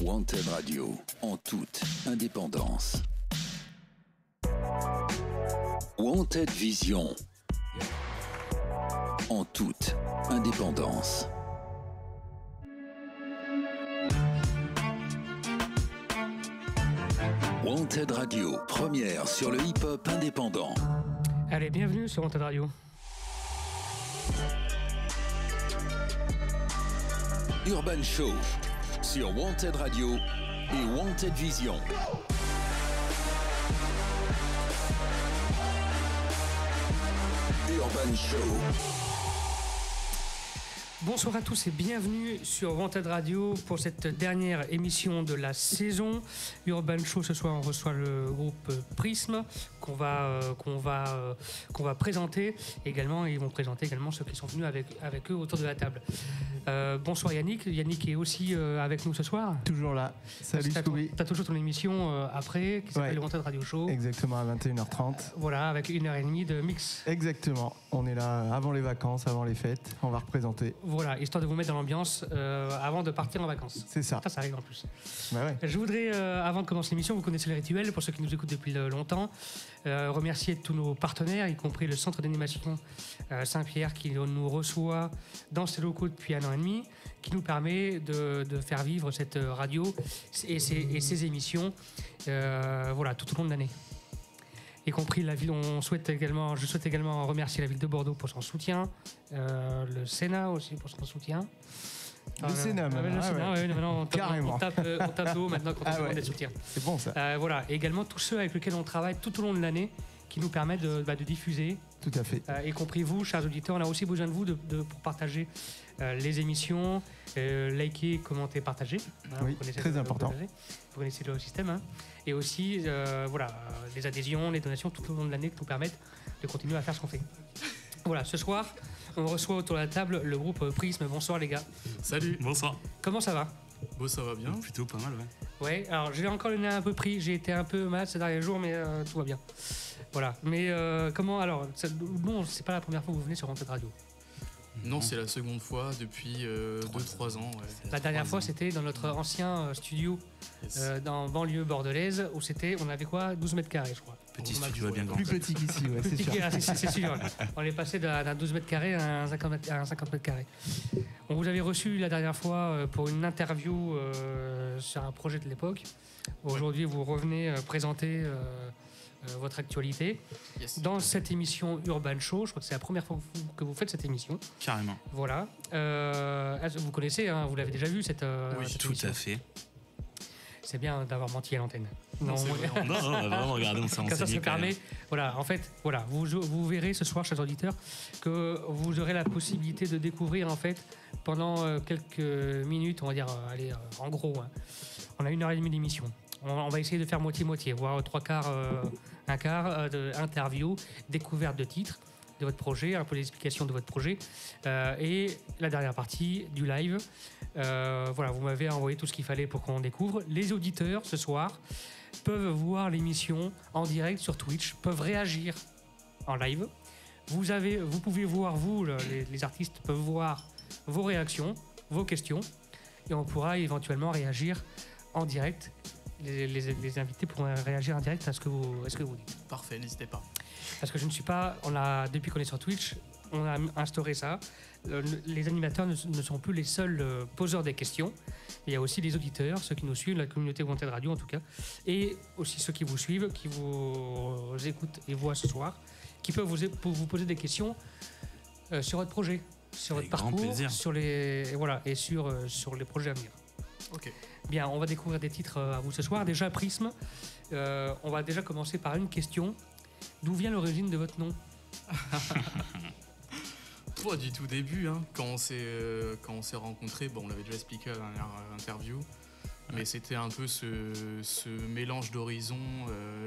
Wanted Radio, en toute indépendance. Wanted Vision, en toute indépendance. Wanted Radio, première sur le hip-hop indépendant. Allez, bienvenue sur Wanted Radio. Urban Show sur Wanted Radio et Wanted Vision. Urban Show. Bonsoir à tous et bienvenue sur Wanted Radio pour cette dernière émission de la saison. Urban Show, ce soir on reçoit le groupe Prism qu'on va présenter également, et ils vont présenter également ceux qui sont venus avec eux autour de la table. Bonsoir Yannick. Yannick est aussi avec nous ce soir. Toujours là. Salut Scooby. T'as toujours ton émission après qui s'appelle le Wanted Radio Show. Exactement, à 21h30. Voilà, avec 1h30 de mix. Exactement. On est là avant les vacances, avant les fêtes. On va représenter. Voilà, histoire de vous mettre dans l'ambiance avant de partir en vacances. C'est ça. Ça arrive en plus. Bah ouais. Je voudrais, avant de commencer l'émission, vous connaissez le rituel, pour ceux qui nous écoutent depuis longtemps, remercier tous nos partenaires, y compris le centre d'animation Saint-Pierre, qui nous reçoit dans ses locaux depuis 1 an et demi, qui nous permet de faire vivre cette radio et ces émissions voilà, tout au long de l'année. Y compris la ville, je souhaite également remercier la ville de Bordeaux pour son soutien, le Sénat aussi pour son soutien. Le Sénat, maintenant, carrément. On tape haut maintenant quand on demande des soutiens. C'est bon ça. Voilà, et également tous ceux avec lesquels on travaille tout au long de l'année, qui nous permettent de diffuser. Tout à fait. Y compris vous, chers auditeurs, on a aussi besoin de vous pour partager les émissions, liker, commenter, partager. Oui, très important. Vous connaissez le système. Hein. Et aussi, les adhésions, les donations tout au long de l'année qui nous permettent de continuer à faire ce qu'on fait. Voilà, ce soir, on reçoit autour de la table le groupe Prism. Bonsoir les gars. Salut, bonsoir. Comment ça va ? Bon, ça va bien. Plutôt pas mal, ouais. Ouais, alors j'ai encore le nez un peu pris, j'ai été un peu malade ces derniers jours, mais tout va bien. Voilà, mais comment alors bon, c'est pas la première fois que vous venez sur Wanted Radio. Non, c'est la seconde fois depuis 2-3 ans. Ouais. La dernière fois, c'était dans notre ancien studio dans banlieue bordelaise, où on avait quoi, 12 mètres carrés, je crois. Petit studio bien grand. Plus petit qu'ici, ouais, c'est sûr. C'est sûr. On est passé d'un 12 mètres carrés à un 50 mètres carrés. On vous avait reçu la dernière fois pour une interview sur un projet de l'époque. Aujourd'hui, vous revenez présenter votre actualité. Yes. Dans cette émission Urban Show. Je crois que c'est la première fois que vous faites cette émission. Carrément. Voilà. Vous connaissez, hein, vous l'avez déjà vu cette oui, cette tout émission. à fait. C'est bien d'avoir menti à l'antenne. Non, c'est vrai. Non, on a vraiment regardé, on s'est renseigné. Ça se permet. Voilà, en fait, voilà, vous verrez ce soir, chers auditeurs, que vous aurez la possibilité de découvrir, en fait, pendant quelques minutes, on va dire, en gros, hein, on a 1h30 d'émission. On va essayer de faire moitié-moitié, voire 3/4, un quart d'interview, découverte de titres de votre projet, un peu l'explication de votre projet, et la dernière partie du live. Voilà, vous m'avez envoyé tout ce qu'il fallait pour qu'on découvre. Les auditeurs, ce soir, peuvent voir l'émission en direct sur Twitch, peuvent réagir en live. Vous pouvez voir, les artistes peuvent voir vos réactions, vos questions, et on pourra éventuellement réagir en direct. Les invités pourront réagir en direct à ce que vous dites. Parfait, n'hésitez pas. Parce que depuis qu'on est sur Twitch, on a instauré ça. Les animateurs ne sont plus les seuls poseurs des questions. Il y a aussi les auditeurs, ceux qui nous suivent, la communauté Wanted Radio en tout cas, et aussi ceux qui vous suivent, qui vous écoutent et voient ce soir, qui peuvent vous poser des questions sur votre projet. sur votre Avec grand parcours, plaisir. sur les projets à venir. Ok. Bien, on va découvrir des titres à vous ce soir. Déjà, Prisme, on va déjà commencer par une question. D'où vient l'origine de votre nom ? Pas du tout début, hein. Quand on s'est rencontrés, bon, on l'avait déjà expliqué à la dernière interview, mais c'était un peu ce mélange d'horizons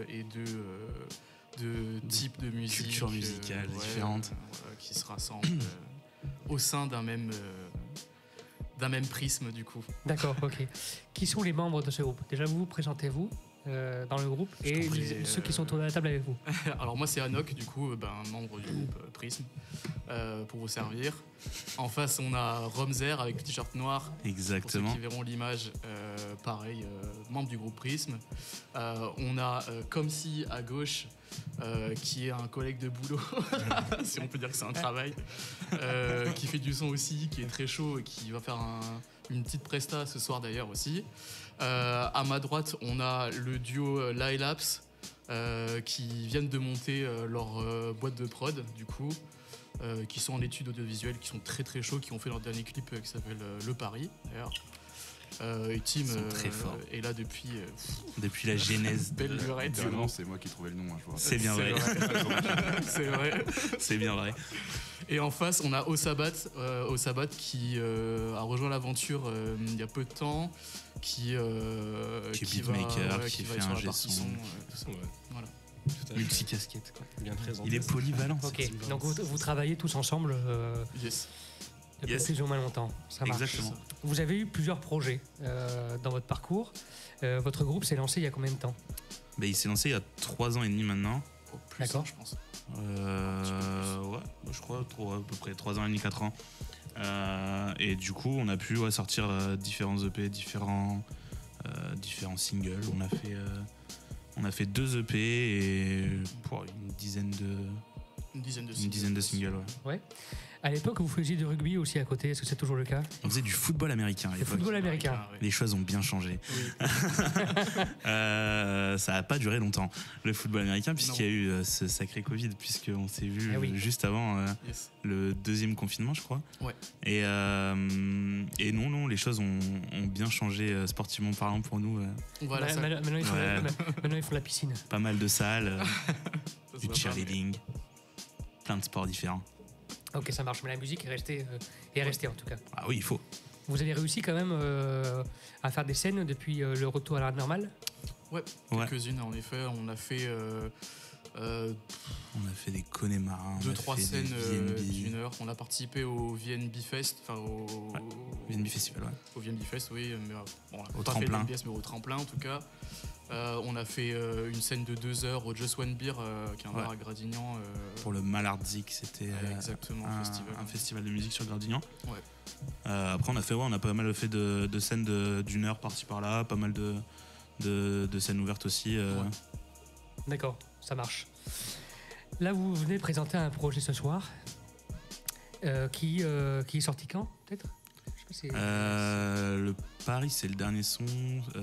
et de types de musique, cultures musicales différentes. qui se rassemblent au sein d'un même prisme du coup. D'accord, ok. Qui sont les membres de ce groupe ? Déjà, vous présentez-vous dans le groupe et t'en prie, ceux qui sont autour de la table avec vous. Alors moi c'est Anok, du coup, membre du groupe Prisme, pour vous servir. En face on a Romzer avec le t-shirt noir. Exactement. Pour ceux qui verront l'image, pareil, membre du groupe Prisme. On a Comme si à gauche, qui est un collègue de boulot, si on peut dire que c'est un travail, qui fait du son aussi, qui est très chaud et qui va faire une petite presta ce soir d'ailleurs aussi. À ma droite, on a le duo Lilaps, qui viennent de monter leur boîte de prod, du coup, qui sont en études audiovisuelles, qui sont très très chauds, qui ont fait leur dernier clip qui s'appelle Le Paris, d'ailleurs. Et Tim très forts. est là depuis la genèse. belle lurette. Littéralement, c'est moi qui trouvais le nom. Je vois. C'est bien vrai. C'est vrai. C'est bien vrai. Et en face, on a Osabat qui a rejoint l'aventure il y a peu de temps, qui est beatmaker, qui fait un son, son. tout ça. Ouais. Voilà. Tout à fait. Multicasquette, quoi. Bien présent. Il est polyvalent. Ok, donc vous travaillez tous ensemble Yes. depuis Yes. plus ou moins longtemps. Ça marche. Exactement. Vous avez eu plusieurs projets dans votre parcours. Votre groupe s'est lancé il y a combien de temps ? Il s'est lancé il y a 3 ans et demi maintenant. Oh, plus D'accord. hein, je pense. Je crois à peu près 3 ans et demi, 4 ans. Et du coup, on a pu sortir différents EP, différents singles. On a fait 2 EP et une dizaine de singles. Ouais. Ouais. À l'époque, vous faisiez du rugby aussi à côté. Est-ce que c'est toujours le cas ? On faisait du football américain à Le l'époque. football américain. Ah, ouais. Les choses ont bien changé. Oui. Ça n'a pas duré longtemps, le football américain, puisqu'il y a eu ce sacré Covid, puisqu'on s'est vu oui. juste avant Yes. le 2e confinement, je crois. Ouais. Et non, les choses ont bien changé sportivement parlant pour nous. Voilà, ça, Maintenant, ils font Ouais. maintenant, ils font la piscine. Pas mal de salles, ça du se voit cheerleading, plein de sports différents. Ok, ça marche. Mais la musique est restée en tout cas. Ah oui, il faut. Vous avez réussi quand même à faire des scènes depuis le retour à l'art normal ? Ouais, quelques-unes en effet. On a fait On a fait des Connemara, 2-3 fait scènes des d'une heure. On a participé au VNB Fest, enfin au VNB Festival, ouais. Au VNB Fest, oui, mais bon, on a Au pas fait tremplin. de pièces, mais au tremplin en tout cas. On a fait une scène de 2 heures au Just One Beer, qui est un Ouais. bar à Gradignan. Pour le Malardzik, c'était Exactement, un festival de musique sur Gradignan. Ouais. Après, on a pas mal fait de scènes d'une heure par-ci par-là, pas mal de scènes ouvertes aussi. D'accord, ça marche. Là, vous venez présenter un projet ce soir qui est sorti quand, peut-être ? Je sais pas si- Le Paris, c'est le dernier son.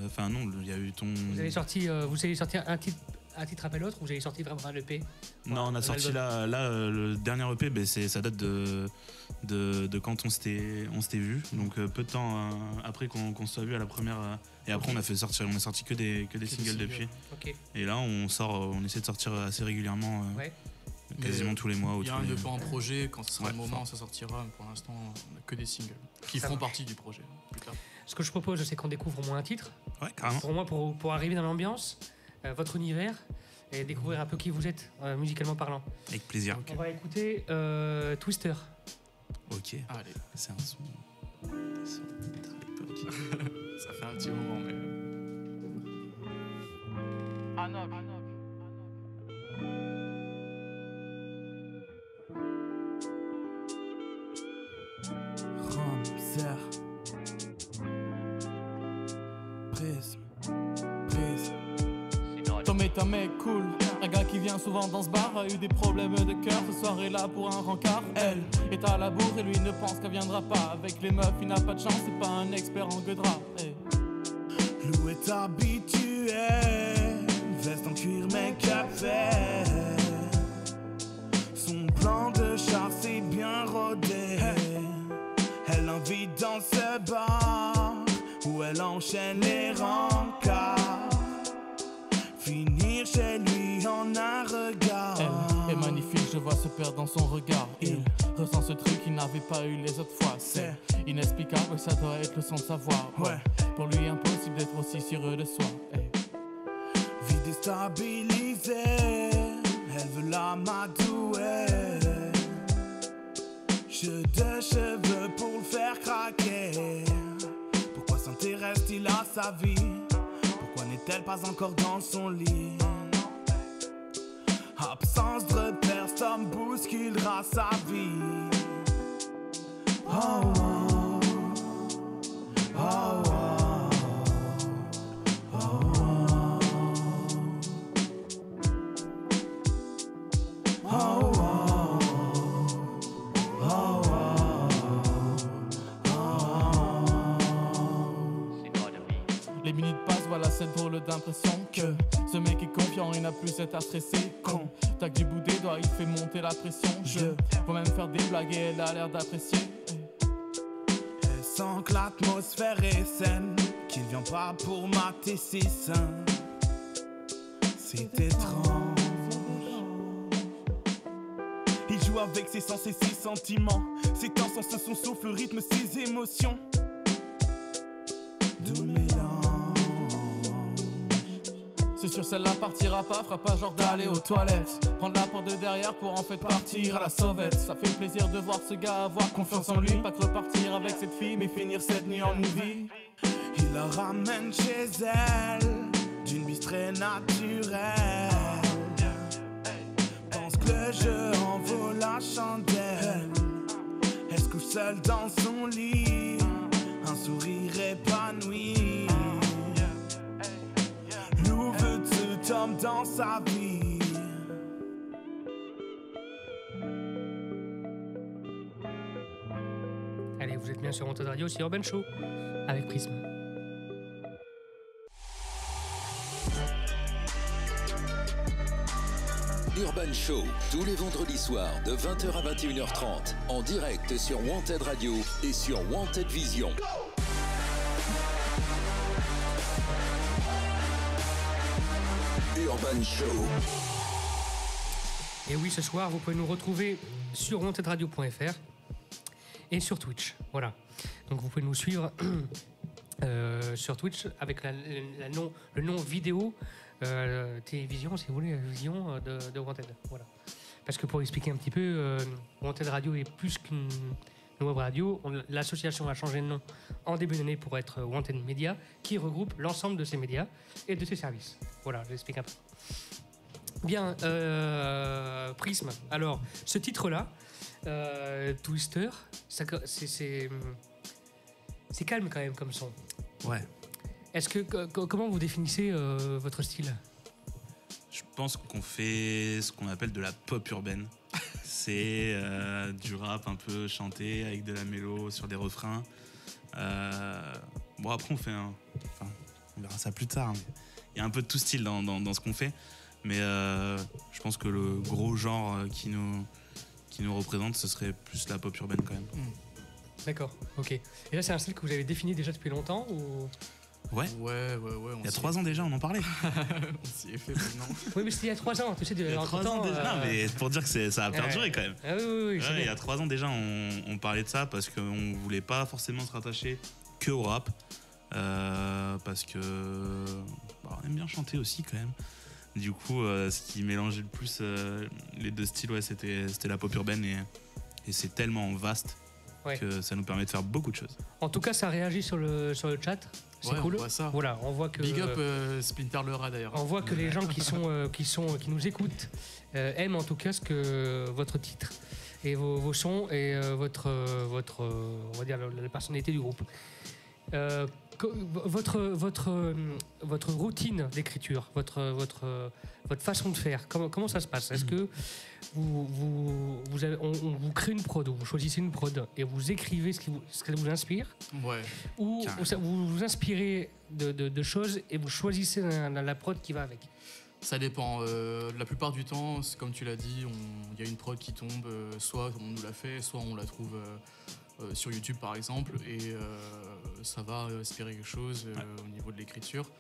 Enfin, non, il y a eu ton. Vous avez sorti un titre après l'autre ou vous avez sorti vraiment un EP ? Non, on a Un sorti album. là le dernier EP, ça date de quand on s'était vu, donc peu de temps après qu'on se soit vu à la première. Et après, on a sorti que des singles depuis. Ok, Et là, on essaie de sortir assez régulièrement, ouais. quasiment tous les mois. Il y a un EP en projet, quand ce sera Ouais, le moment, fort. ça sortira. Mais pour l'instant, on n'a que des singles qui Ça feront marche. partie du projet plus tard. Ce que je propose, c'est qu'on découvre au moins un titre. Ouais, carrément. Pour moi, pour arriver dans l'ambiance, votre univers, et découvrir un peu qui vous êtes, musicalement parlant. Avec plaisir. On va écouter Twister. Ok. Allez, C'est un son. ça fait un petit moment, mais. Romzer Prisme Tom est un mec cool, un gars qui vient souvent dans ce bar, a eu des problèmes de cœur, ce soir est là pour un rencard. Elle est à la bourre et lui ne pense qu'elle viendra pas. Avec les meufs il n'a pas de chance, c'est pas un expert en gueudra. Lou est habitué, veste en cuir make-up fait. Son plan de chasse est bien rodé. vide dans ce bar où elle enchaîne les rencarts. Finir chez lui en un regard. Elle est magnifique, je vois se perdre dans son regard. Il ressent ce truc qu'il n'avait pas eu les autres fois. C'est inexplicable, ça doit être le son de savoir. Ouais. Pour lui, impossible d'être aussi sûr de soi. Vie déstabilisée, elle veut l'amadouer. Jeu de cheveux pour le faire craquer. Pourquoi s'intéresse-t-il à sa vie? Pourquoi n'est-elle pas encore dans son lit? Absence de repère, cet homme bousculera sa vie. Oh, oh, oh, oh, oh, oh, oh, oh. Les minutes passent, voilà cette drôle d'impression que ce mec est confiant, il n'a plus à stresser. Contact du bout des doigts, il fait monter la pression. Je peux même faire des blagues et elle a l'air d'apprécier. Elle sent que l'atmosphère est saine, qu'il vient pas pour mater ses seins. C'est étrange. Il joue avec ses sens et ses sentiments. Ses temps sans son souffle rythme ses émotions. D'où le mélange. C'est sûr, celle-là partira pas, fera pas genre d'aller aux toilettes. Prendre la porte de derrière pour en fait partir à la sauvette. Ça fait plaisir de voir ce gars avoir confiance en lui. Pas que repartir avec cette fille, mais finir cette nuit en movie. Il la ramène chez elle, d'une bise très naturelle. Pense que le jeu en vaut la chandelle. Elle se couche seule dans son lit, un sourire épanoui. Lou veut tout homme dans sa vie. Allez, vous êtes bien sur Wanted Radio, c'est Urban Show avec Prism. Urban Show, tous les vendredis soirs de 20h à 21h30, en direct sur Wanted Radio et sur Wanted Vision. Urban Show. Et oui, ce soir, vous pouvez nous retrouver sur wantedradio.fr et sur Twitch. Voilà. Donc vous pouvez nous suivre sur Twitch avec le nom vidéo télévision, si vous voulez, vision de Wanted. Voilà. Parce que pour expliquer un petit peu, Wanted Radio est plus qu'une web radio. L'association a changé de nom en début d'année pour être Wanted Media, qui regroupe l'ensemble de ces médias et de ses services. Voilà, je l'explique un peu. Bien, Prism. Alors, ce titre-là, Twister, c'est calme quand même comme son. Ouais. Est-ce comment vous définissez votre style? Je pense qu'on fait ce qu'on appelle de la pop urbaine. C'est du rap un peu chanté avec de la mélo sur des refrains. Bon, après, on verra ça plus tard. Il y a un peu de tout style dans ce qu'on fait. Mais je pense que le gros genre qui nous représente, ce serait plus la pop urbaine quand même. D'accord, ok. Et là, c'est un style que vous avez défini déjà depuis longtemps ou... Ouais. Il y a 3 ans déjà, on en parlait. On s'y est fait maintenant. Oui, mais c'était il y a 3 ans, tu sais, il y a 3 ans déjà. Non, mais pour dire que ça a perduré quand même. Ah oui, il y a 3 ans déjà, on parlait de ça parce qu'on voulait pas forcément se rattacher que au rap. Parce que on aime bien chanter aussi quand même. Du coup, ce qui mélangeait le plus les deux styles, c'était la pop urbaine et c'est tellement vaste que ça nous permet de faire beaucoup de choses. En tout cas, ça réagit sur le chat. C'est cool. On voit ça. Voilà, on voit que Big up Splinter le rat d'ailleurs. On voit que les gens qui nous écoutent aiment en tout cas ce que votre titre et vos sons et votre on va dire la personnalité du groupe. Votre routine d'écriture, votre façon de faire, comment ça se passe? Est-ce que on vous crée une prod, ou vous choisissez une prod et vous écrivez ce qu'elle vous inspire? Ouais. Ou vous vous inspirez de choses et vous choisissez la prod qui va avec? Ça dépend. La plupart du temps, comme tu l'as dit, il y a une prod qui tombe, soit on nous l'a fait, soit on la trouve sur YouTube par exemple, et ça va inspirer quelque chose au niveau de l'écriture.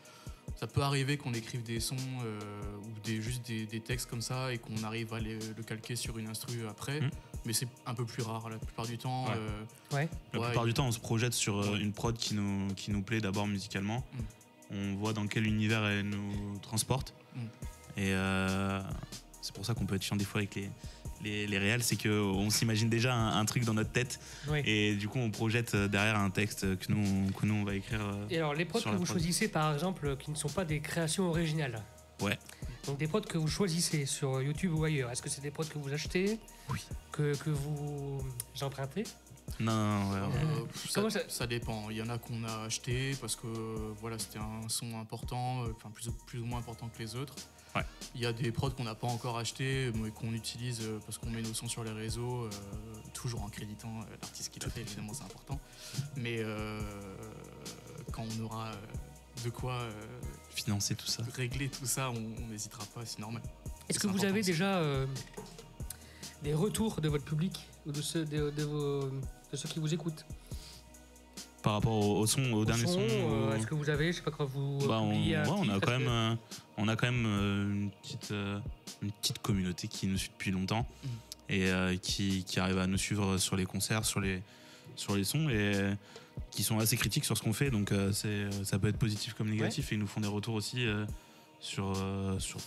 Ça peut arriver qu'on écrive des sons ou juste des textes comme ça et qu'on arrive à le calquer sur une instru après, mais c'est un peu plus rare. La plupart du temps, La plupart du temps, on se projette sur une prod qui nous plaît d'abord musicalement. On voit dans quel univers elle nous transporte. Et c'est pour ça qu'on peut être chiant des fois avec les réals, c'est qu'on s'imagine déjà un truc dans notre tête et du coup on projette derrière un texte que nous on va écrire. Et alors les prods que vous choisissez par exemple qui ne sont pas des créations originales. Ouais. Donc des prods que vous choisissez sur YouTube ou ailleurs, est-ce que c'est des prods que vous achetez? Oui. Que vous empruntez? Non, ça dépend. Il y en a qu'on a acheté parce que voilà, c'était un son important, enfin plus ou moins important que les autres. Ouais. Il y a des prods qu'on n'a pas encore achetés mais qu'on utilise parce qu'on met nos sons sur les réseaux, toujours en créditant l'artiste qui l'a fait, évidemment c'est important. Mais quand on aura de quoi financer tout ça, régler tout ça, on n'hésitera pas, c'est normal. Est-ce que vous avez déjà des retours de votre public ou de ceux qui vous écoutent? Par rapport au son, au dernier son, est-ce que vous avez, je sais pas quand vous on a quand même une petite communauté qui nous suit depuis longtemps et qui arrive à nous suivre sur les concerts, sur les sons et qui sont assez critiques sur ce qu'on fait, donc ça peut être positif comme négatif et ils nous font des retours aussi sur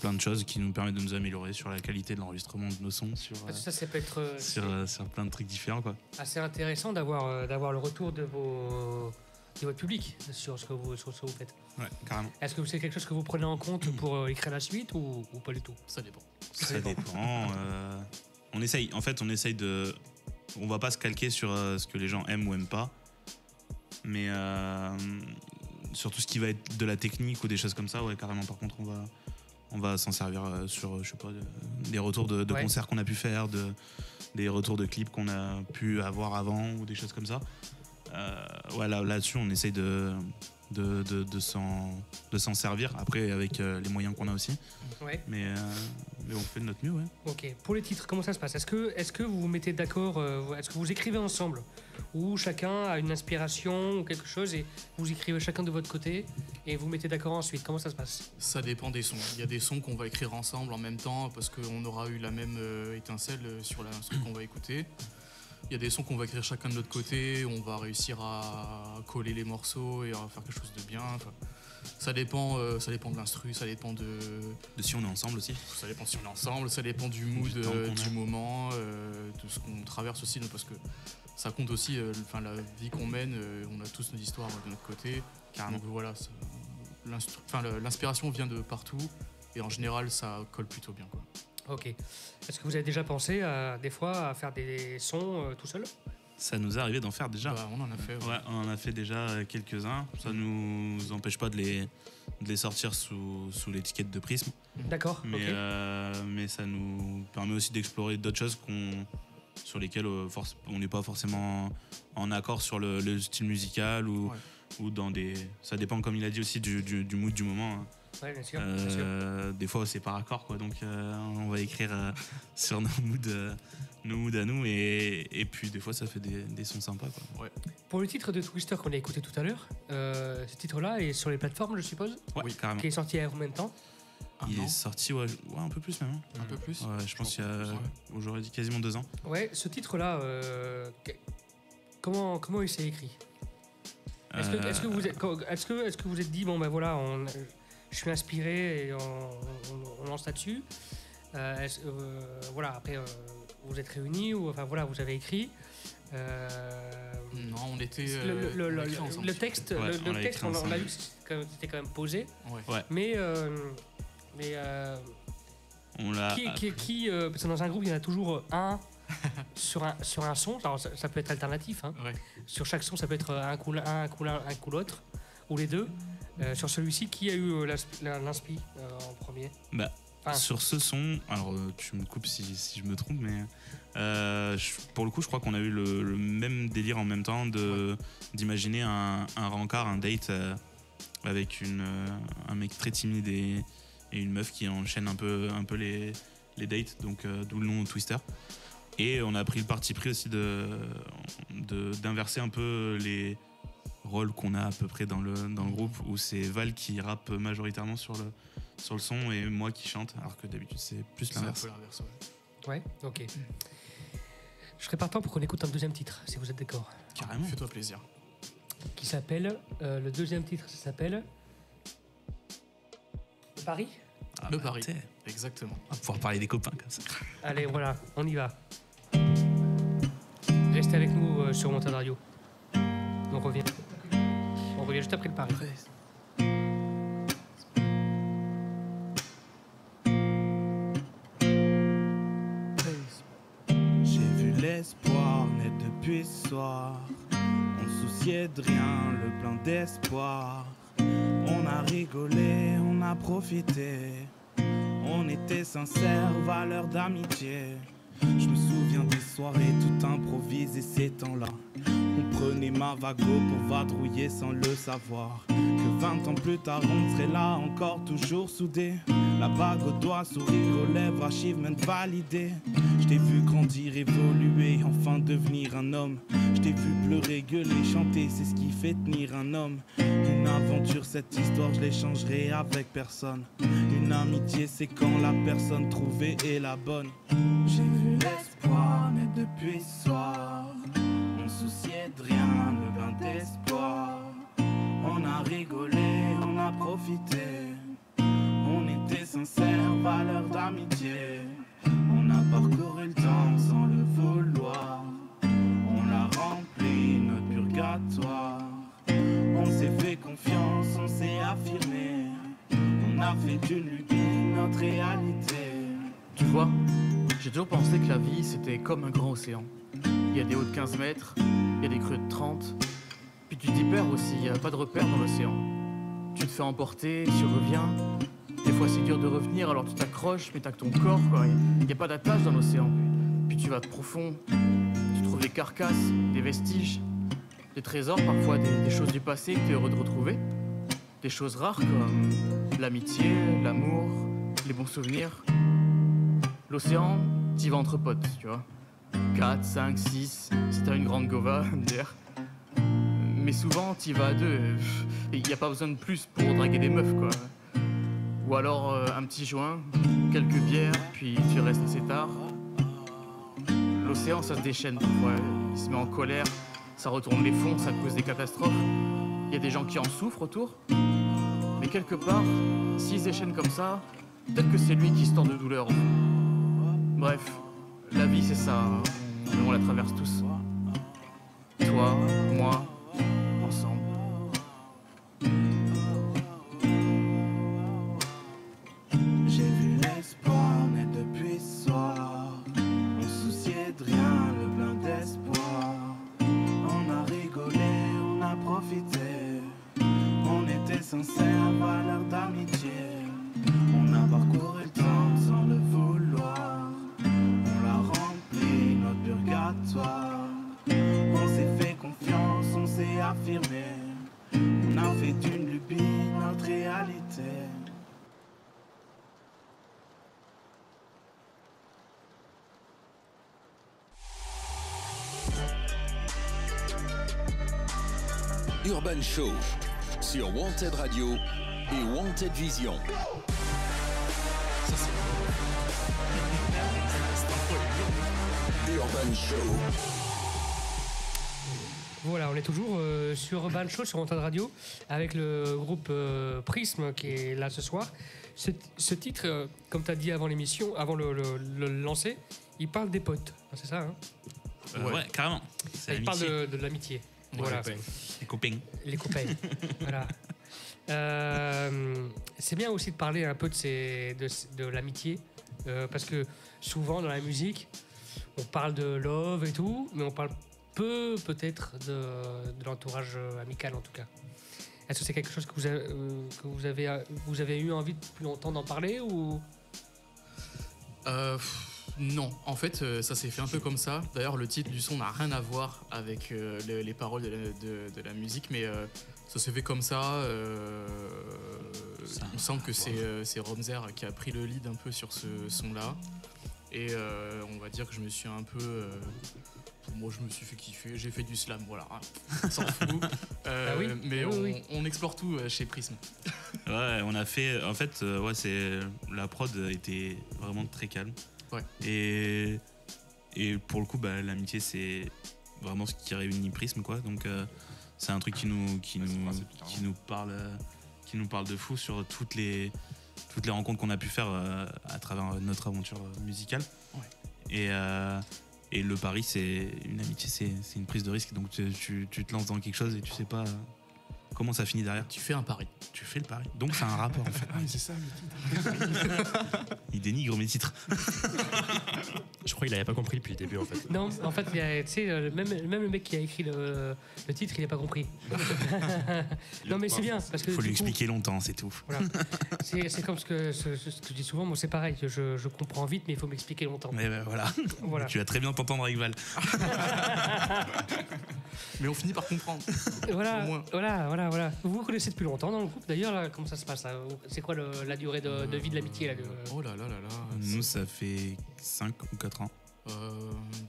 plein de choses qui nous permettent de nous améliorer sur la qualité de l'enregistrement de nos sons, ça peut être sur plein de trucs différents quoi. Assez intéressant d'avoir le retour de votre public sur ce que vous faites. Ouais, carrément. Est-ce que c'est quelque chose que vous prenez en compte pour écrire la suite ou pas du tout? Ça dépend. Ça dépend. On essaye de... On va pas se calquer sur ce que les gens aiment ou aiment pas, mais sur tout ce qui va être de la technique ou des choses comme ça, ouais, carrément. Par contre, on va s'en servir sur, je sais pas, des retours de concerts qu'on a pu faire, des retours de clips qu'on a pu avoir avant ou des choses comme ça. Là-dessus, on essaye de s'en servir après avec les moyens qu'on a aussi. Mais on fait de notre mieux. Ok. Pour les titres, comment ça se passe? Est-ce que vous vous mettez d'accord? Est-ce que vous écrivez ensemble ou chacun a une inspiration ou quelque chose et vous écrivez chacun de votre côté et vous mettez d'accord ensuite? Comment ça se passe? Ça dépend des sons. Il y a des sons qu'on va écrire ensemble en même temps parce qu'on aura eu la même étincelle sur l'instru qu'on va écouter. Il y a des sons qu'on va écrire chacun de notre côté, on va réussir à coller les morceaux et à faire quelque chose de bien. Enfin, ça dépend de l'instru, ça dépend de si on est ensemble aussi. Ça dépend si on est ensemble, ça dépend du mood, du moment, de ce qu'on traverse aussi, parce que ça compte aussi la vie qu'on mène, on a tous nos histoires de notre côté. Carrément. Donc voilà, l'inspiration vient de partout et en général ça colle plutôt bien, quoi. Ok. Est-ce que vous avez déjà pensé des fois à faire des sons tout seul? Ça nous est arrivé d'en faire déjà. On en a fait. Ouais, on en a fait déjà quelques-uns. Ça nous empêche pas de les sortir sous l'étiquette de Prisme. D'accord. Mais ça nous permet aussi d'explorer d'autres choses sur lesquelles on n'est pas forcément en accord sur le style musical ou dans des... Ça dépend, comme il a dit aussi, du mood du moment. Hein. Ouais, bien sûr, bien sûr. Des fois c'est par accord quoi, donc on va écrire sur nos moods à nous et puis des fois ça fait des sons sympas quoi. Ouais. Pour le titre de Twister qu'on a écouté tout à l'heure, ce titre là est sur les plateformes je suppose? Oui, carrément. Qui est sorti il y a combien de temps? Il est sorti un peu plus même. Un peu plus. Ouais, je pense qu'il y a j'aurais dit quasiment 2 ans. Ouais, ce titre là comment il s'est écrit? Est-ce que vous êtes dit bon ben voilà, je suis inspiré et on lance là-dessus. Après, vous êtes réunis ou enfin voilà, vous avez écrit. Non, on était. Le texte, on l'a vu, c'était quand même posé. Ouais. Mais on l'a. Parce que dans un groupe, il y en a toujours un sur un son. Alors ça peut être alternatif. Hein. Ouais. Sur chaque son, ça peut être un coup l'autre ou les deux. Sur celui-ci, qui a eu l'inspi en premier? Sur ce son, alors tu me coupes si je me trompe, mais pour le coup, je crois qu'on a eu le même délire en même temps d'imaginer un rencard, un date avec un mec très timide et une meuf qui enchaîne un peu les dates, donc d'où le nom Twister. Et on a pris le parti pris aussi d'inverser un peu les rôles qu'on a à peu près dans le groupe, où c'est Val qui rappe majoritairement sur le son et moi qui chante, alors que d'habitude c'est plus l'inverse. C'est un peu l'inverse, Ouais, ok. Je serais partant pour qu'on écoute un deuxième titre, si vous êtes d'accord. Carrément. Fais-toi plaisir. Qui s'appelle, le deuxième titre, ça s'appelle Paris. Le Paris. Exactement. On va pouvoir parler des copains comme ça. Allez, voilà, on y va. Restez avec nous sur Wanted Radio. On revient juste après le Paris. J'ai vu l'espoir naître depuis ce soir. On se souciait de rien, le plein d'espoir. On a rigolé, on a profité. On était sincères, valeurs d'amitié. Je me souviens des soirées tout improvisées ces temps-là. On prenait ma vago pour vadrouiller sans le savoir. Que 20 ans plus tard on serait là encore toujours soudés. La bague au doigt, sourire aux lèvres, achievement validé. Je t'ai vu grandir, évoluer, enfin devenir un homme. Je t'ai vu pleurer, gueuler, chanter, c'est ce qui fait tenir un homme. Une aventure, cette histoire, je l'échangerai avec personne. Une amitié, c'est quand la personne trouvée est la bonne. J'ai vu l'espoir naître depuis ce soir. On se souciait de rien, le bain d'espoir. On a rigolé, on a profité. On était sincères, valeurs d'amitié. On a parcouru le temps sans le vouloir. On l'a rempli, notre purgatoire. On s'est fait confiance, on s'est affirmé. On a fait d'une lubie notre réalité. Tu vois, j'ai toujours pensé que la vie c'était comme un grand océan. Il y a des hauts de 15 mètres, il y a des creux de 30. Puis tu t'y perds aussi, il n'y a pas de repère dans l'océan. Tu te fais emporter, tu reviens. Des fois c'est dur de revenir alors tu t'accroches, mais t'as que ton corps quoi. Il n'y a pas d'attache dans l'océan. Puis tu vas de profond, tu trouves des carcasses, des vestiges, des trésors parfois, des choses du passé que tu es heureux de retrouver. Des choses rares comme l'amitié, l'amour, les bons souvenirs. L'océan, t'y vas entre potes, tu vois. 4, 5, 6, si t'as une grande gova, d'air. Mais souvent, t'y vas à deux. Il n'y a pas besoin de plus pour draguer des meufs, quoi. Ou alors un petit joint, quelques bières, puis tu restes assez tard. L'océan, ça se déchaîne parfois. Il se met en colère, ça retourne les fonds, ça cause des catastrophes. Il y a des gens qui en souffrent autour. Mais quelque part, s'il se déchaîne comme ça, peut-être que c'est lui qui se tord de douleur. Bref, la vie c'est ça, on la traverse tous. Toi, moi, ensemble. J'ai vu l'espoir naître depuis ce soir. On se souciait de rien, le plein d'espoir. On a rigolé, on a profité. On était sincères, valeurs d'amitié. On a parcouru le temps sans le vouloir. On l'a rempli, notre purgatoire. On s'est fait confiance, on s'est affirmé. On a fait d'une lubie notre réalité. Urban Show sur Wanted Radio et Wanted Vision. Urban Show. Voilà, on est toujours sur Urban Show, sur Wanted Radio, avec le groupe Prism qui est là ce soir. Ce titre, comme tu as dit avant l'émission, avant le lancer, il parle des potes, c'est ça hein Ouais, carrément. C'est il parle de l'amitié. Voilà. Les copains. Les copains. Voilà. C'est bien aussi de parler un peu de l'amitié, parce que souvent dans la musique, on parle de love et tout, mais on parle peu peut-être de l'entourage amical en tout cas. Est-ce que c'est quelque chose que vous avez eu envie depuis longtemps d'en parler ou Non, en fait, ça s'est fait un peu comme ça. D'ailleurs, le titre du son n'a rien à voir avec les paroles de la musique, mais ça s'est fait comme ça. Il me semble que c'est Romzer qui a pris le lead un peu sur ce son-là. Et on va dire que je me suis un peu... moi, je me suis fait kiffer. J'ai fait du slam, voilà. On s'en fout. oui. Mais Oui. on explore tout chez Prism. Ouais, on a fait. En fait, la prod était vraiment très calme. Ouais. Et pour le coup, l'amitié, c'est vraiment ce qui réunit Prism, quoi. Donc, c'est un truc qui nous parle de fou sur toutes les rencontres qu'on a pu faire à travers notre aventure musicale. Ouais. Et le pari, c'est une amitié, c'est une prise de risque. Donc tu te lances dans quelque chose et tu sais pas comment ça finit derrière. Tu fais un pari. Tu fais le pari. Donc c'est un rapport en fait. Ah, c'est ça le titre. Il dénigre mes titres. Je crois qu'il n'avait pas compris depuis le début en fait. Non, en fait, tu sais, même le mec qui a écrit le titre, il n'a pas compris. Non, mais c'est bien. Parce que Faut lui du coup, expliquer longtemps, c'est tout. voilà. C'est comme ce que je dis souvent, moi c'est pareil, je comprends vite, mais il faut m'expliquer longtemps. Mais voilà. Voilà. Tu vas très bien t'entendre avec Val. Mais on finit par comprendre. Voilà, Au moins. voilà. Vous vous connaissez depuis longtemps dans le groupe d'ailleurs, là, comment ça se passe là? C'est quoi la durée de vie de l'amitié là, Oh là là là là. Nous, ça fait 5 ou 4 ans.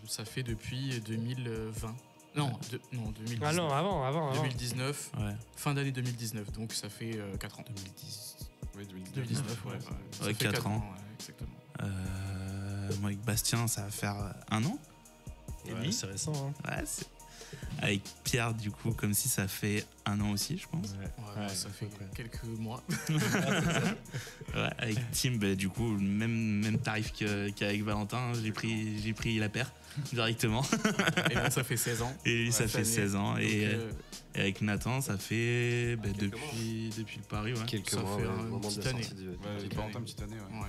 Ça fait depuis 2020. Non, 2019. Ah non, avant. 2019, Ouais. fin d'année 2019, donc ça fait 4 ans. 2010. Oui, 2019, ouais. Ça Ouais, fait 4 ans. ouais, exactement. Moi, avec Bastien, ça va faire 1 an. Et Ouais, demi. c'est récent. Hein. Ouais, avec Pierre, du coup, comme si ça fait 1 an aussi, je pense. Ouais, ça fait quelques mois. Ouais, avec Tim, du coup, même tarif qu'avec Valentin, j'ai pris la paire directement. Et là, ça fait 16 ans. Et lui, ça fait 16 ans. Et Donc, avec Nathan, ça fait depuis le Paris. Ouais. Quelques Ça mois, fait au une moment de petite la année. sortie du Ouais, Petite Valentin, année. petite année, ouais. ouais.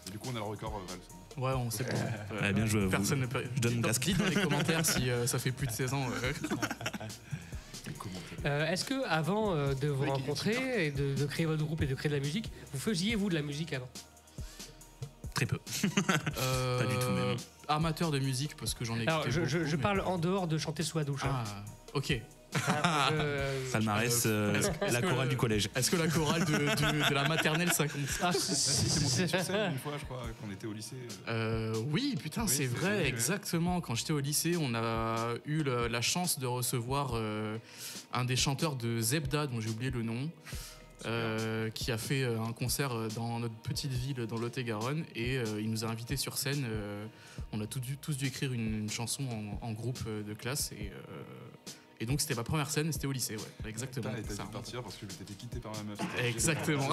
Et du coup, on a le record, Val. Ouais, on sait pas. Ouais, bien joué à vous. Personne ne peut. Je donne mon casque. Dites dans les commentaires si ça fait plus de 16 ans. Est-ce que avant de vous rencontrer et de créer votre groupe et de créer de la musique, vous faisiez vous de la musique avant? Très peu. Pas du tout, même. Amateur de musique, parce que j'en ai Alors, écouté je beaucoup, mais- parle en dehors de chanter sous la douche. Hein. Ah, ok. Palmarès, est-ce la que- chorale du collège. Est-ce que la chorale de la maternelle, ça compte? Ah, C'est monté sur scène une fois, je crois, quand on était au lycée. Oui, putain, Oui, c'est c'est vrai, vrai. exactement. Quand j'étais au lycée, on a eu la chance de recevoir un des chanteurs de Zebda, dont j'ai oublié le nom, qui a fait un concert dans notre petite ville dans Lot-et-Garonne, et il nous a invités sur scène. On a tous dû écrire une chanson en groupe de classe, et donc c'était ma première scène, c'était au lycée, ouais, exactement. Putain, et t'as Ça dû partir parce que t'étais quitté par ma meuf. Exactement.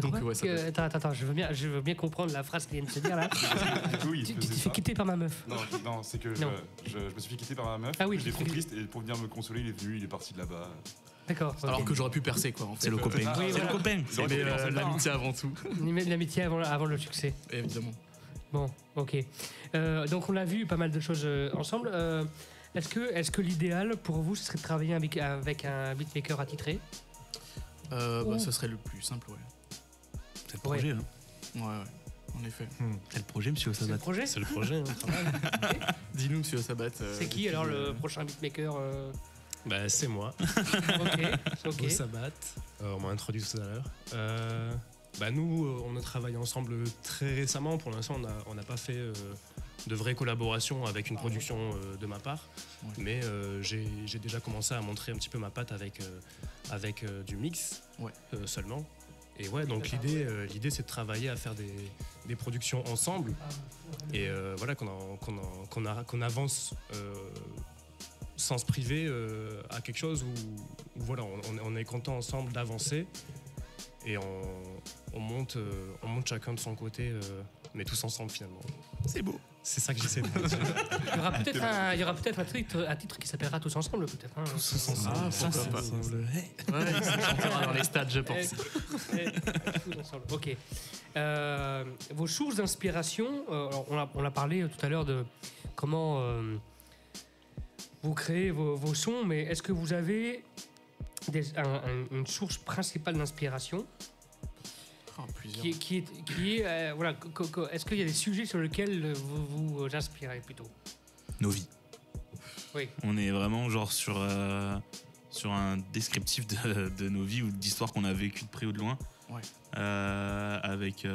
Donc, ouais, ça peut- Attends, je veux bien comprendre la phrase qu'il vient de se dire là. Du coup, il Tu faisait t'es fait ça. quitter par ma meuf. Non, c'est que Non. je me suis fait quitter par ma meuf. Ah oui, j'étais tu trop t'es- triste et pour venir me consoler, il est venu, il est parti de là-bas. D'accord. ok. Alors que j'aurais pu percer, quoi, en fait. C'est le copain. Ah, oui, C'est voilà. le copain. C'est vrai Mais que c'est pas l'amitié avant tout, L'amitié avant le succès. évidemment. Bon, ok. Donc on a vu pas mal de choses ensemble. Est-ce que l'idéal pour vous, ce serait de travailler avec un beatmaker attitré? Ce serait le plus simple, ouais. C'est le projet. Hein. Ouais, en effet. C'est le projet, monsieur C'est le Osabat. projet? C'est le projet. Hein. Dis-nous, monsieur Sabat. C'est qui alors le prochain beatmaker Bah, c'est moi. Ok. Au Sabat. On m'a introduit tout à l'heure. Nous, on a travaillé ensemble très récemment. Pour l'instant, on n'a pas fait de vraies collaborations avec une production de ma part. Ouais. Mais j'ai déjà commencé à montrer un petit peu ma patte avec du mix seulement. Et ouais, donc l'idée c'est de travailler à faire des productions ensemble. Et voilà, qu'on avance sans se priver à quelque chose où voilà, on est content ensemble d'avancer. Et on monte chacun de son côté, mais tous ensemble finalement. C'est beau. C'est ça que j'essaie de dire. Il y aura peut-être un titre qui s'appellera Tous ensemble, peut-être. Hein. Tous ensemble. Ah, pourquoi pas. Hey. Ouais, il se chantera dans les stades, je pense. Tous ensemble. Ok. Vos sources d'inspiration, on a parlé tout à l'heure de comment vous créez vos sons, mais est-ce que vous avez une source principale d'inspiration Oh, plusieurs. qui est voilà, est-ce qu'il y a des sujets sur lesquels vous vous inspirez plutôt? Nos vies. Oui. On est vraiment genre sur un descriptif de nos vies ou d'histoires qu'on a vécues de près ou de loin. Ouais. Avec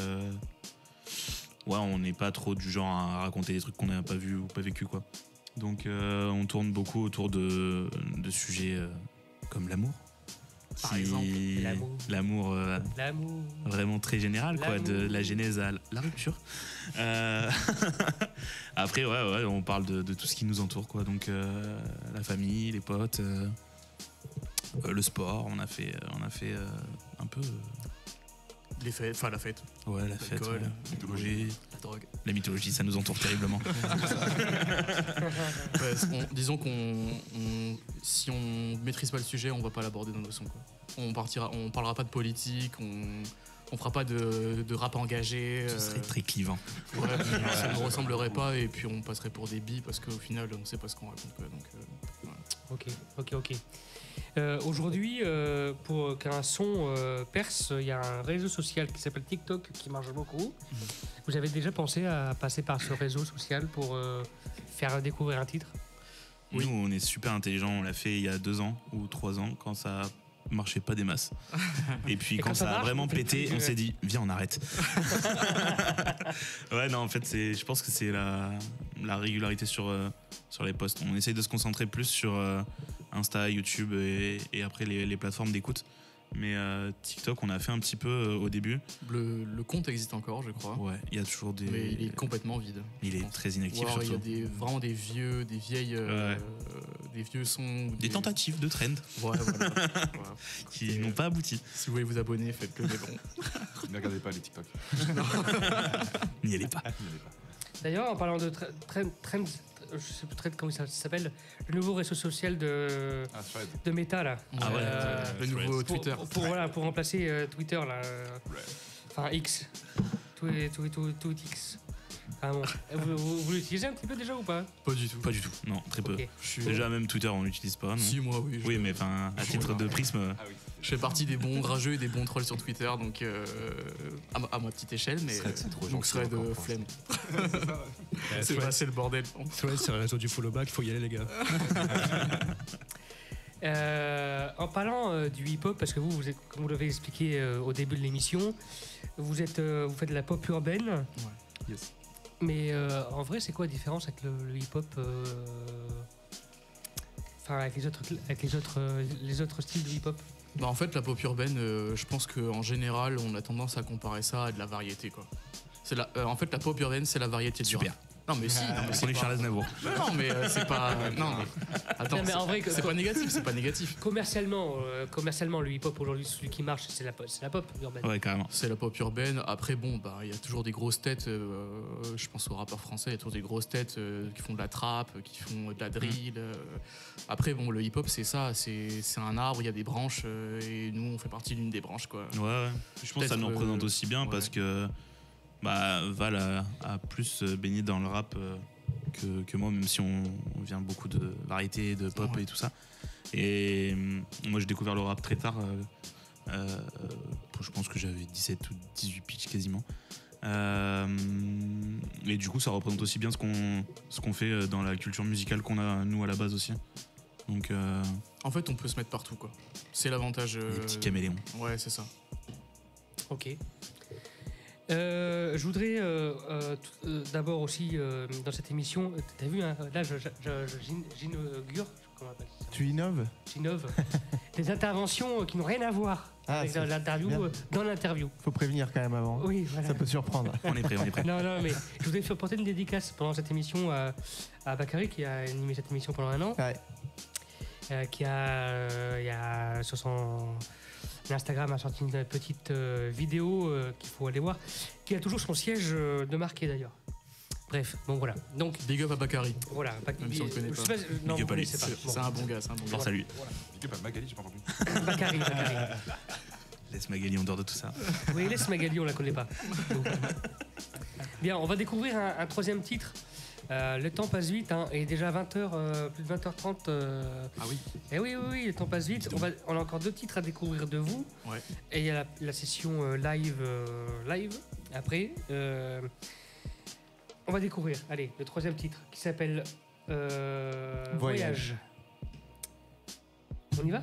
on n'est pas trop du genre à raconter des trucs qu'on n'a pas vu ou pas vécu, quoi. Donc on tourne beaucoup autour de sujets comme l'amour. Par exemple, l'amour vraiment très général, quoi, de la genèse à la rupture. Après, on parle de tout ce qui nous entoure, quoi. Donc la famille, les potes, le sport. On a fait un peu. Les fêtes, enfin la fête. Ouais, la fête. L'alcool, la mythologie. La drogue. La mythologie, ça nous entoure terriblement. Disons si on maîtrise pas le sujet, on va pas l'aborder dans nos sons, quoi. On parlera pas de politique, on fera pas de rap engagé. Ce serait très clivant. Ouais, ça ne ressemblerait pas et puis on passerait pour des billes parce qu'au final on sait pas ce qu'on raconte, quoi. Donc, Ok. Aujourd'hui, pour qu'un son perce, il y a un réseau social qui s'appelle TikTok qui marche beaucoup. Vous avez déjà pensé à passer par ce réseau social pour faire découvrir un titre ? Oui. Nous, on est super intelligents. On l'a fait il y a 2 ans ou 3 ans quand ça marchait pas des masses. Et puis quand ça a vraiment pété, on s'est dit viens, on arrête. Ouais, non, en fait, je pense que c'est la régularité sur les posts. On essaye de se concentrer plus sur Insta, YouTube et après les plateformes d'écoute. Mais TikTok, on a fait un petit peu au début. Le compte existe encore, je crois. Ouais, il y a toujours des. Mais il est complètement vide. Il est très inactif, surtout. Il y a vraiment des vieux sons. Des tentatives de trend. Ouais, voilà. Qui n'ont pas abouti. Si vous voulez vous abonner, faites-le, mais bon. Ne regardez pas les TikTok. N'y allez pas. D'ailleurs, en parlant de trend, je sais plus comment ça s'appelle, le nouveau réseau social de Meta là. Ah ouais, le nouveau Twitter. Pour remplacer Twitter là. Enfin X. Tweet X. Ah bon. Vous l'utilisez un petit peu déjà ou pas ? Pas du tout. Pas du tout, non, très peu. Okay. Déjà même Twitter on l'utilise pas, non ? Si, moi oui. Oui, mais enfin à titre de prisme. Ah oui. Je fais partie des bons rageux et des bons trolls sur Twitter, donc à ma petite échelle, mais donc serait de flemme. C'est le bordel. Ouais, c'est le réseau du follow back, faut y aller les gars. En parlant du hip-hop, parce que vous êtes, comme vous l'avez expliqué au début de l'émission, vous faites de la pop urbaine. Ouais. Yes. Mais en vrai, c'est quoi la différence avec le hip-hop avec les autres styles de hip-hop ? En fait, la pop urbaine, je pense qu'en général, on a tendance à comparer ça à de la variété, quoi. En fait, la pop urbaine, c'est la variété du rap. Non mais si, c'est Charles Aznavour. Non mais c'est pas. Non mais attends, mais en vrai, c'est pas négatif, c'est pas négatif. Commercialement, le hip-hop aujourd'hui, celui qui marche, c'est la pop urbaine. Ouais, carrément. C'est la pop urbaine. Après bon, il y a toujours des grosses têtes. Je pense aux rappeurs français, il y a toujours des grosses têtes qui font de la trap, qui font de la drill. Après bon, le hip-hop c'est ça, c'est un arbre, il y a des branches et nous on fait partie d'une des branches, quoi. Ouais. Je pense que ça nous représente aussi bien parce que. Val a plus baigné dans le rap que moi, même si on vient beaucoup de variété, de pop et tout ça. Et moi, j'ai découvert le rap très tard. Je pense que j'avais 17 ou 18 pitchs quasiment. Et du coup, ça représente aussi bien ce qu'on fait dans la culture musicale qu'on a, nous, à la base aussi. Donc, en fait, on peut se mettre partout, quoi. C'est l'avantage. Les petits caméléons. Ouais, c'est ça. Ok. Je voudrais d'abord aussi dans cette émission, t'as vu, hein, là j'inaugure, comment on appelle ça ? Tu innoves ? J'innove des interventions qui n'ont rien à voir avec l'interview. Dans l'interview. Faut prévenir quand même avant. Oui, voilà. Ça peut surprendre. On est prêt. Non, mais je voudrais faire porter une dédicace pendant cette émission à Bakary qui a animé cette émission pendant 1 an. Ouais. Qui a sur son Instagram a sorti une petite vidéo qu'il faut aller voir, qui a toujours son siège de marqué d'ailleurs. Bref, bon voilà. Donc big up à Bakary. Voilà, même si on le connaît pas. Non, big up à lui. C'est un bon gars, Force à lui. Big up à Magali, j'ai pas entendu. Bakary. Laisse Magali en dehors de tout ça. Oui, laisse Magali, on la connaît pas. Donc, bien, on va découvrir un 3e titre. Le temps passe vite, hein, et déjà 20h, plus de 20h30. Ah oui. Et oui, le temps passe vite. On a encore 2 titres à découvrir de vous. Ouais. Et il y a la session live après. On va découvrir, allez, le 3e titre qui s'appelle Voyage. On y va ?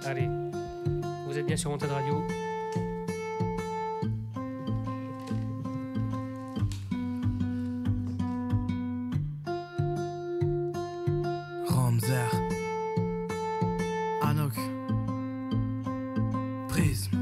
Allez, vous êtes bien sur Wanted Radio. Hamzer, Anok, Prisme.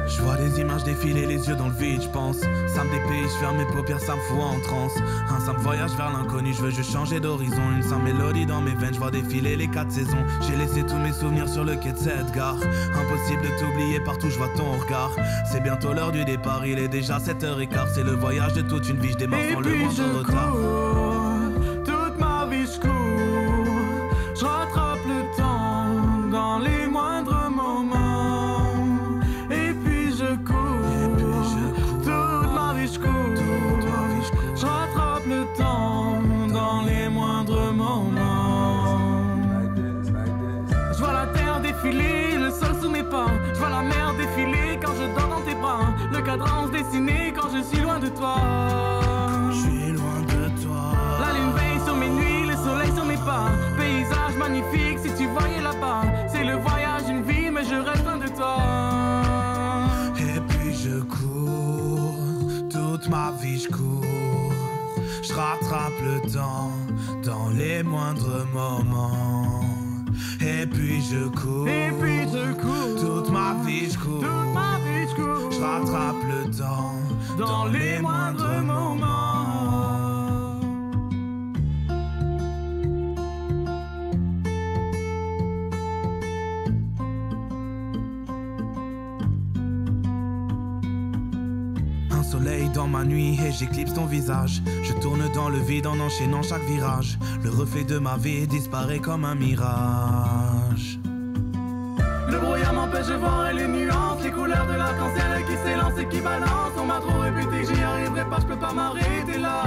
Je vois des images défiler, les yeux dans le vide, je pense. Ça me dépêche, je ferme mes paupières, ça me fout en transe. Un simple voyage vers l'inconnu, je veux juste changer d'horizon. Une simple mélodie dans mes veines, je vois défiler les 4 saisons. J'ai laissé tous mes souvenirs sur le quai de cette gare. Impossible de t'oublier, partout je vois ton regard. C'est bientôt l'heure du départ, il est déjà 7h15. C'est le voyage de toute une vie, je démarre sans le moindre retard. Toute ma vie je cours, je rattrape le temps dans les moindres moments. Et puis je cours, toute ma vie je cours, je rattrape le temps dans les moindres moments. Je vois la terre défiler, le sol sous mes pas. Je vois la mer défiler quand je dors dans tes bras. Le cadran se dessiner quand je suis loin de toi. Je suis loin de toi. La lune veille sur mes nuits, le soleil sur mes pas. Paysage magnifique si tu voyais là-bas. C'est le voyage d'une vie mais je reste loin de toi. Et puis je cours, toute ma vie je cours. Je rattrape le temps dans les moindres moments. Et puis je cours, toute ma vie je cours. Je rattrape le temps dans les moindres moments. Un soleil dans ma nuit et j'éclipse ton visage. Je tourne dans le vide en enchaînant chaque virage. Le reflet de ma vie disparaît comme un mirage. Le brouillard m'empêche de voir les nuances, les couleurs de l'arc-en-ciel qui s'élancent et qui balancent. On m'a trop répété que j'y arriverai pas, je peux pas m'arrêter là.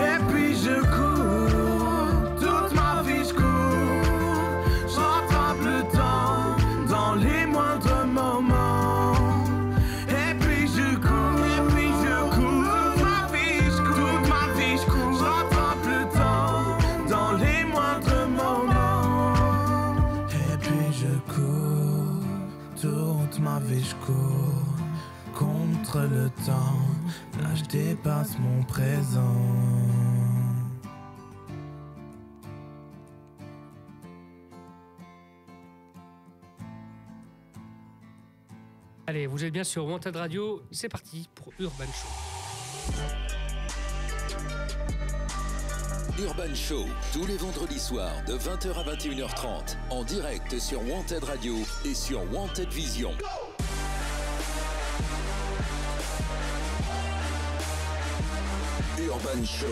Et puis je cours, toute ma vie je cours. Je rattrape le temps dans les moindres moments. Et puis je cours, toute ma vie je cours. Je rattrape le temps dans les moindres moments. Et puis je cours, toute ma vie je cours. Contre le temps, là je dépasse mon présent. Allez, vous êtes bien sur Wanted Radio, c'est parti pour Urban Show. Urban Show, tous les vendredis soirs de 20h à 21h30, en direct sur Wanted Radio et sur Wanted Vision. Urban Show.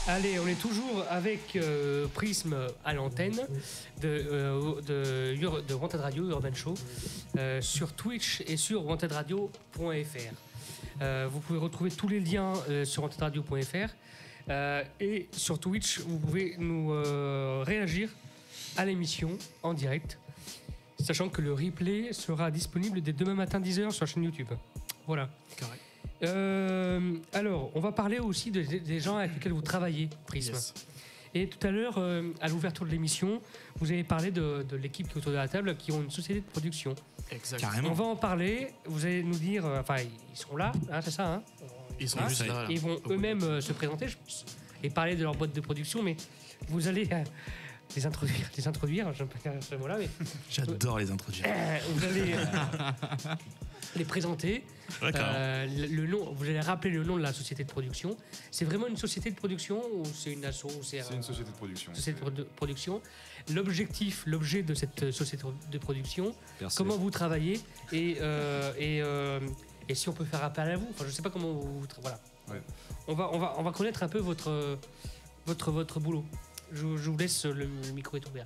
Allez, on est toujours avec Prisme à l'antenne de Wanted Radio, Urban Show, sur Twitch et sur wantedradio.fr. Vous pouvez retrouver tous les liens sur wantedradio.fr et sur Twitch, vous pouvez nous réagir à l'émission en direct, sachant que le replay sera disponible dès demain matin 10h sur la chaîne YouTube. Voilà. Correct. Alors, on va parler aussi des gens avec lesquels vous travaillez, Prisme. Yes. Et tout à l'heure, à l'ouverture de l'émission, vous avez parlé de l'équipe qui est autour de la table, qui ont une société de production. Exactement. Carrément. On va en parler. Vous allez nous dire, enfin, ils seront là, hein, c'est ça, hein. Ils sont Hein, juste là. Ils vont eux-mêmes se présenter, je pense, et parler de leur boîte de production, mais vous allez les introduire, je ne peux pas dire ce mot-là, mais J'adore les introduire. vous allez les présenter. Ouais, carrément. Le nom, vous allez rappeler le nom de la société de production. C'est vraiment une société de production ou c'est une asso? C'est une société de production. Société de production. L'objectif, l'objet de cette société de production, Percé. comment vous travaillez et si on peut faire appel à vous. Enfin, je sais pas comment vous voilà. Ouais. On va connaître un peu votre boulot. Je vous laisse, le micro est ouvert.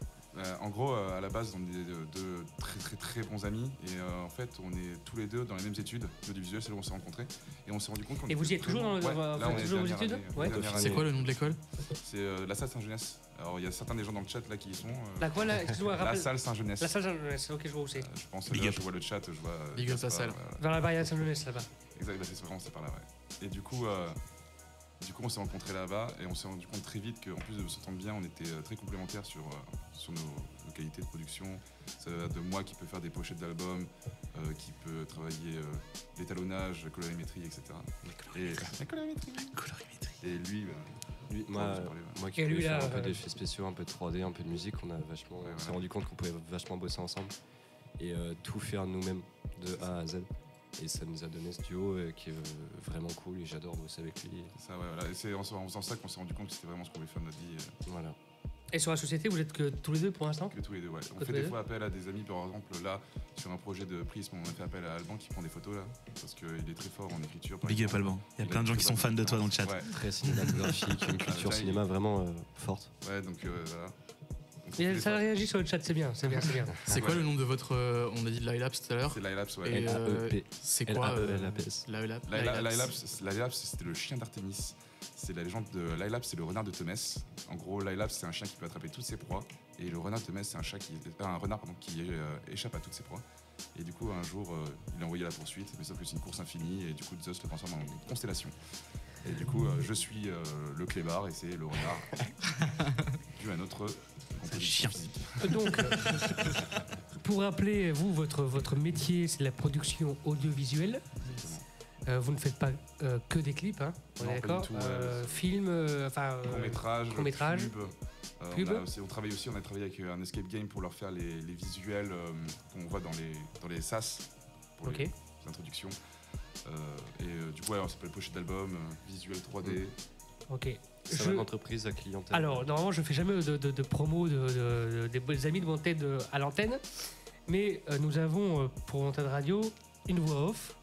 En gros, à la base, on est de très bons amis et en fait, on est tous les deux dans les mêmes études d'audiovisuel, c'est là où on s'est rencontrés et on s'est rendu compte qu'on Et vous y êtes toujours bons. dans Là, on est toujours vos dernière études? année, Ouais. dernière C'est année. quoi le nom de l'école? C'est la salle Saint-Jeunesse. Alors, il y a certains des gens dans le chat là qui y sont. La quoi là? Excuse-moi, La rappelle. salle Saint-Jeunesse. La salle Saint-Jeunesse, ok, je vois où c'est. Je pense Big là, up. je vois le chat, je vois. Big up la salle. Vers la barrière Saint-Jeunesse là-bas. Exact, bah, c'est vraiment c'est par là, ouais. Et du coup, on s'est rencontrés là-bas et on s'est rendu compte très vite qu'en plus de s'entendre bien, on était très complémentaires sur nos qualité de production. Ça va de moi qui peut faire des pochettes d'albums, qui peut travailler l'étalonnage, la colorimétrie, etc. La colorimétrie. Et lui, moi qui peux faire un peu d'effets spéciaux, un peu de 3D, un peu de musique, on s'est rendu compte qu'on pouvait vachement bosser ensemble et tout faire nous-mêmes de A à Z. Et ça nous a donné ce duo qui est vraiment cool et j'adore bosser avec lui. Ça, ouais, voilà. Et c'est en faisant ça qu'on s'est rendu compte que c'était vraiment ce qu'on voulait faire de notre vie. Voilà. Et sur la société, vous êtes que tous les deux pour l'instant ? Que tous les deux, ouais. On fait des fois appel à des amis, par exemple, là, sur un projet de Prisme, on a fait appel à Alban qui prend des photos là, parce qu'il est très fort en écriture. Big up Alban. Il y a plein de gens qui sont fans de toi dans le chat. Ouais. Très cinématographique, une culture cinéma vraiment forte. Ouais, donc voilà. Et ça réagit sur le chat, c'est bien. C'est quoi le nom de votre. On a dit de l'ILAPS tout à l'heure. C'est l'ILAPS, ouais. L-A-E-P. C'est quoi l'ILAPS, c'était le chien d'Artémis. C'est la légende de l'ILAPS, c'est le renard de Temès. En gros, l'ILAPS, c'est un chien qui peut attraper toutes ses proies. Et le renard de Temès, c'est un renard qui échappe à toutes ses proies. Et du coup, un jour, il a envoyé la poursuite, mais sauf que c'est une course infinie. Et du coup, Zeus le transforme en une constellation. Et du coup, je suis le clébard et c'est le renard. Dû à notre chien. Donc, pour rappeler, vous, votre métier, c'est la production audiovisuelle. Vous ne faites pas que des clips, hein, on est d'accord. Films, court-métrage, pub. On a travaillé avec un escape game pour leur faire les visuels qu'on voit dans les SAS pour les introductions. Du coup, ça s'appelle pochette d'album, visuel 3D. Ok. Ça va d'entreprise à clientèle. Alors, normalement, je fais jamais de promo des amis de Wanted à l'antenne, mais nous avons pour Wanted Radio une voix off,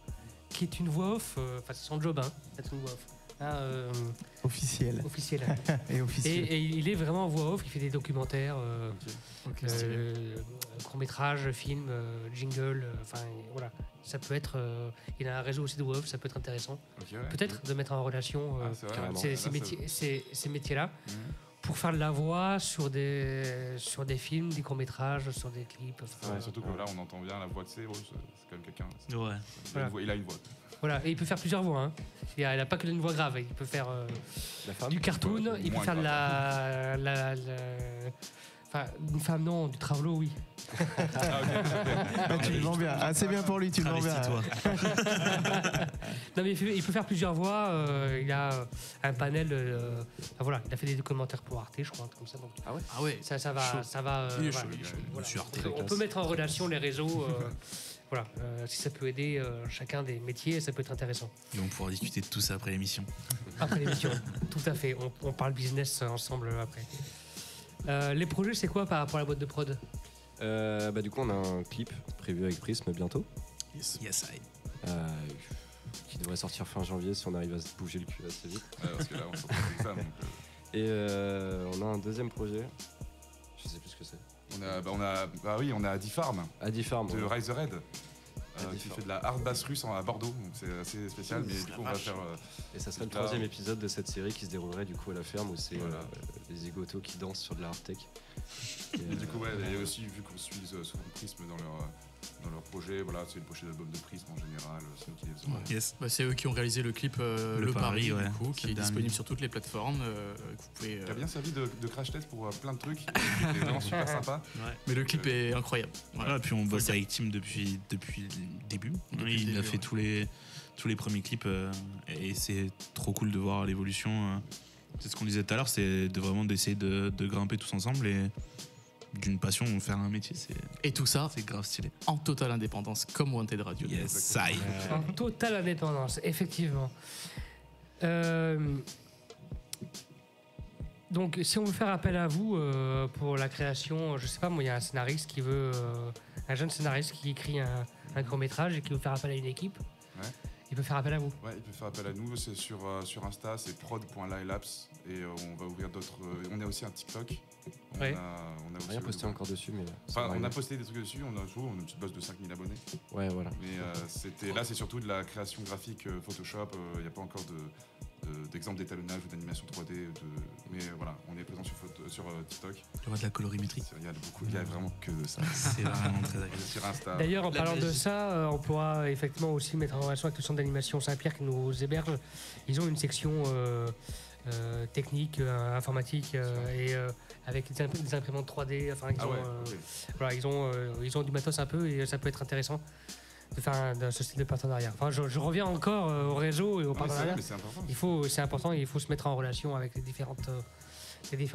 qui est une voix off, c'est son job, hein, c'est une voix off. Officiel. Et officiel. Et il est vraiment en voix off, il fait des documentaires, courts-métrages, films, jingle, voilà. Ça peut être. Il a un réseau aussi de voix off, ça peut être intéressant. Peut-être de mettre en relation ces métiers-là pour faire de la voix sur des films, des courts-métrages, sur des clips. Surtout que là, on entend bien la voix de c'est quand même quelqu'un. Ouais. Il a une voix. Voilà, et il peut faire plusieurs voix. Hein. Il n'a pas que une voix grave, il peut faire du cartoon, il peut faire une femme, non, du travelo, oui. Tu le vends bien. Ah, c'est bien pour lui, tu le vends bien. Non, mais il peut faire plusieurs voix. Il a un panel. Voilà, il a fait des commentaires pour Arte, je crois, un truc comme ça. Donc, ah ouais. Ça va. On peut mettre en relation les réseaux. Voilà, si ça peut aider chacun des métiers, ça peut être intéressant. Et on pourra discuter de tout ça après l'émission. Après l'émission, tout à fait. On parle business ensemble après. Les projets, c'est quoi par rapport à la boîte de prod ? Du coup, on a un clip prévu avec Prisme bientôt. Yes, qui devrait sortir fin janvier si on arrive à se bouger le cul assez vite. Parce que là, on sort de ça. Et on a un deuxième projet. Je sais plus ce que c'est. On a Adi Farm. De Rise the Red. Qui fait de la hard bass russe à Bordeaux, donc c'est assez spécial, mais du coup on va faire... Et ça serait le troisième épisode de cette série qui se déroulerait du coup à la ferme où c'est des zigotos qui dansent sur de la hard tech. Et du coup et aussi vu qu'on suit souvent Prisme dans leur projet, voilà, c'est une pochette d'album de Prisme en général, c'est nous qui les faisons. Yes. C'est eux qui ont réalisé le clip Le Paris, du coup, qui est disponible sur toutes les plateformes. Qui a bien servi de crash test pour plein de trucs, c'était vraiment super sympa. Mais le clip est incroyable. Voilà, puis on bosse avec Tim depuis le début. Il a fait tous les premiers clips et c'est trop cool de voir l'évolution. C'est ce qu'on disait tout à l'heure, c'est d'essayer de grimper tous ensemble et d'une passion faire un métier. Et tout ça, c'est grave stylé. En totale indépendance, comme Wanted Radio. Yes, en totale indépendance, effectivement. Donc, si on veut faire appel à vous pour la création, je sais pas, moi, il y a un scénariste qui veut, un jeune scénariste qui écrit un court-métrage et qui veut faire appel à une équipe. Ouais. Il peut faire appel à vous. Ouais, il peut faire appel à nous. C'est sur Insta, c'est prod.lilaps et on va ouvrir d'autres. On a aussi un TikTok. On a aussi rien posté encore dessus, mais. On a posté des trucs dessus. On a une petite base de 5000 abonnés. Ouais, voilà. Mais là, c'est surtout de la création graphique Photoshop. Il n'y a pas encore d'exemple d'étalonnage ou d'animation 3D. Mais voilà, on est présent sur TikTok. Il y aura de la colorimétrie. Il y a vraiment que de ça. C'est vraiment très agréable. Sur Insta. D'ailleurs, en parlant de ça, on pourra effectivement aussi mettre en relation avec le centre d'animation Saint-Pierre qui nous héberge. Ils ont une section technique, informatique et avec des imprimantes 3D. Enfin, ils ont du matos un peu et ça peut être intéressant de faire ce style de partenariat. Enfin, je reviens encore au réseau et au partenariat. C'est important, il faut se mettre en relation avec les différents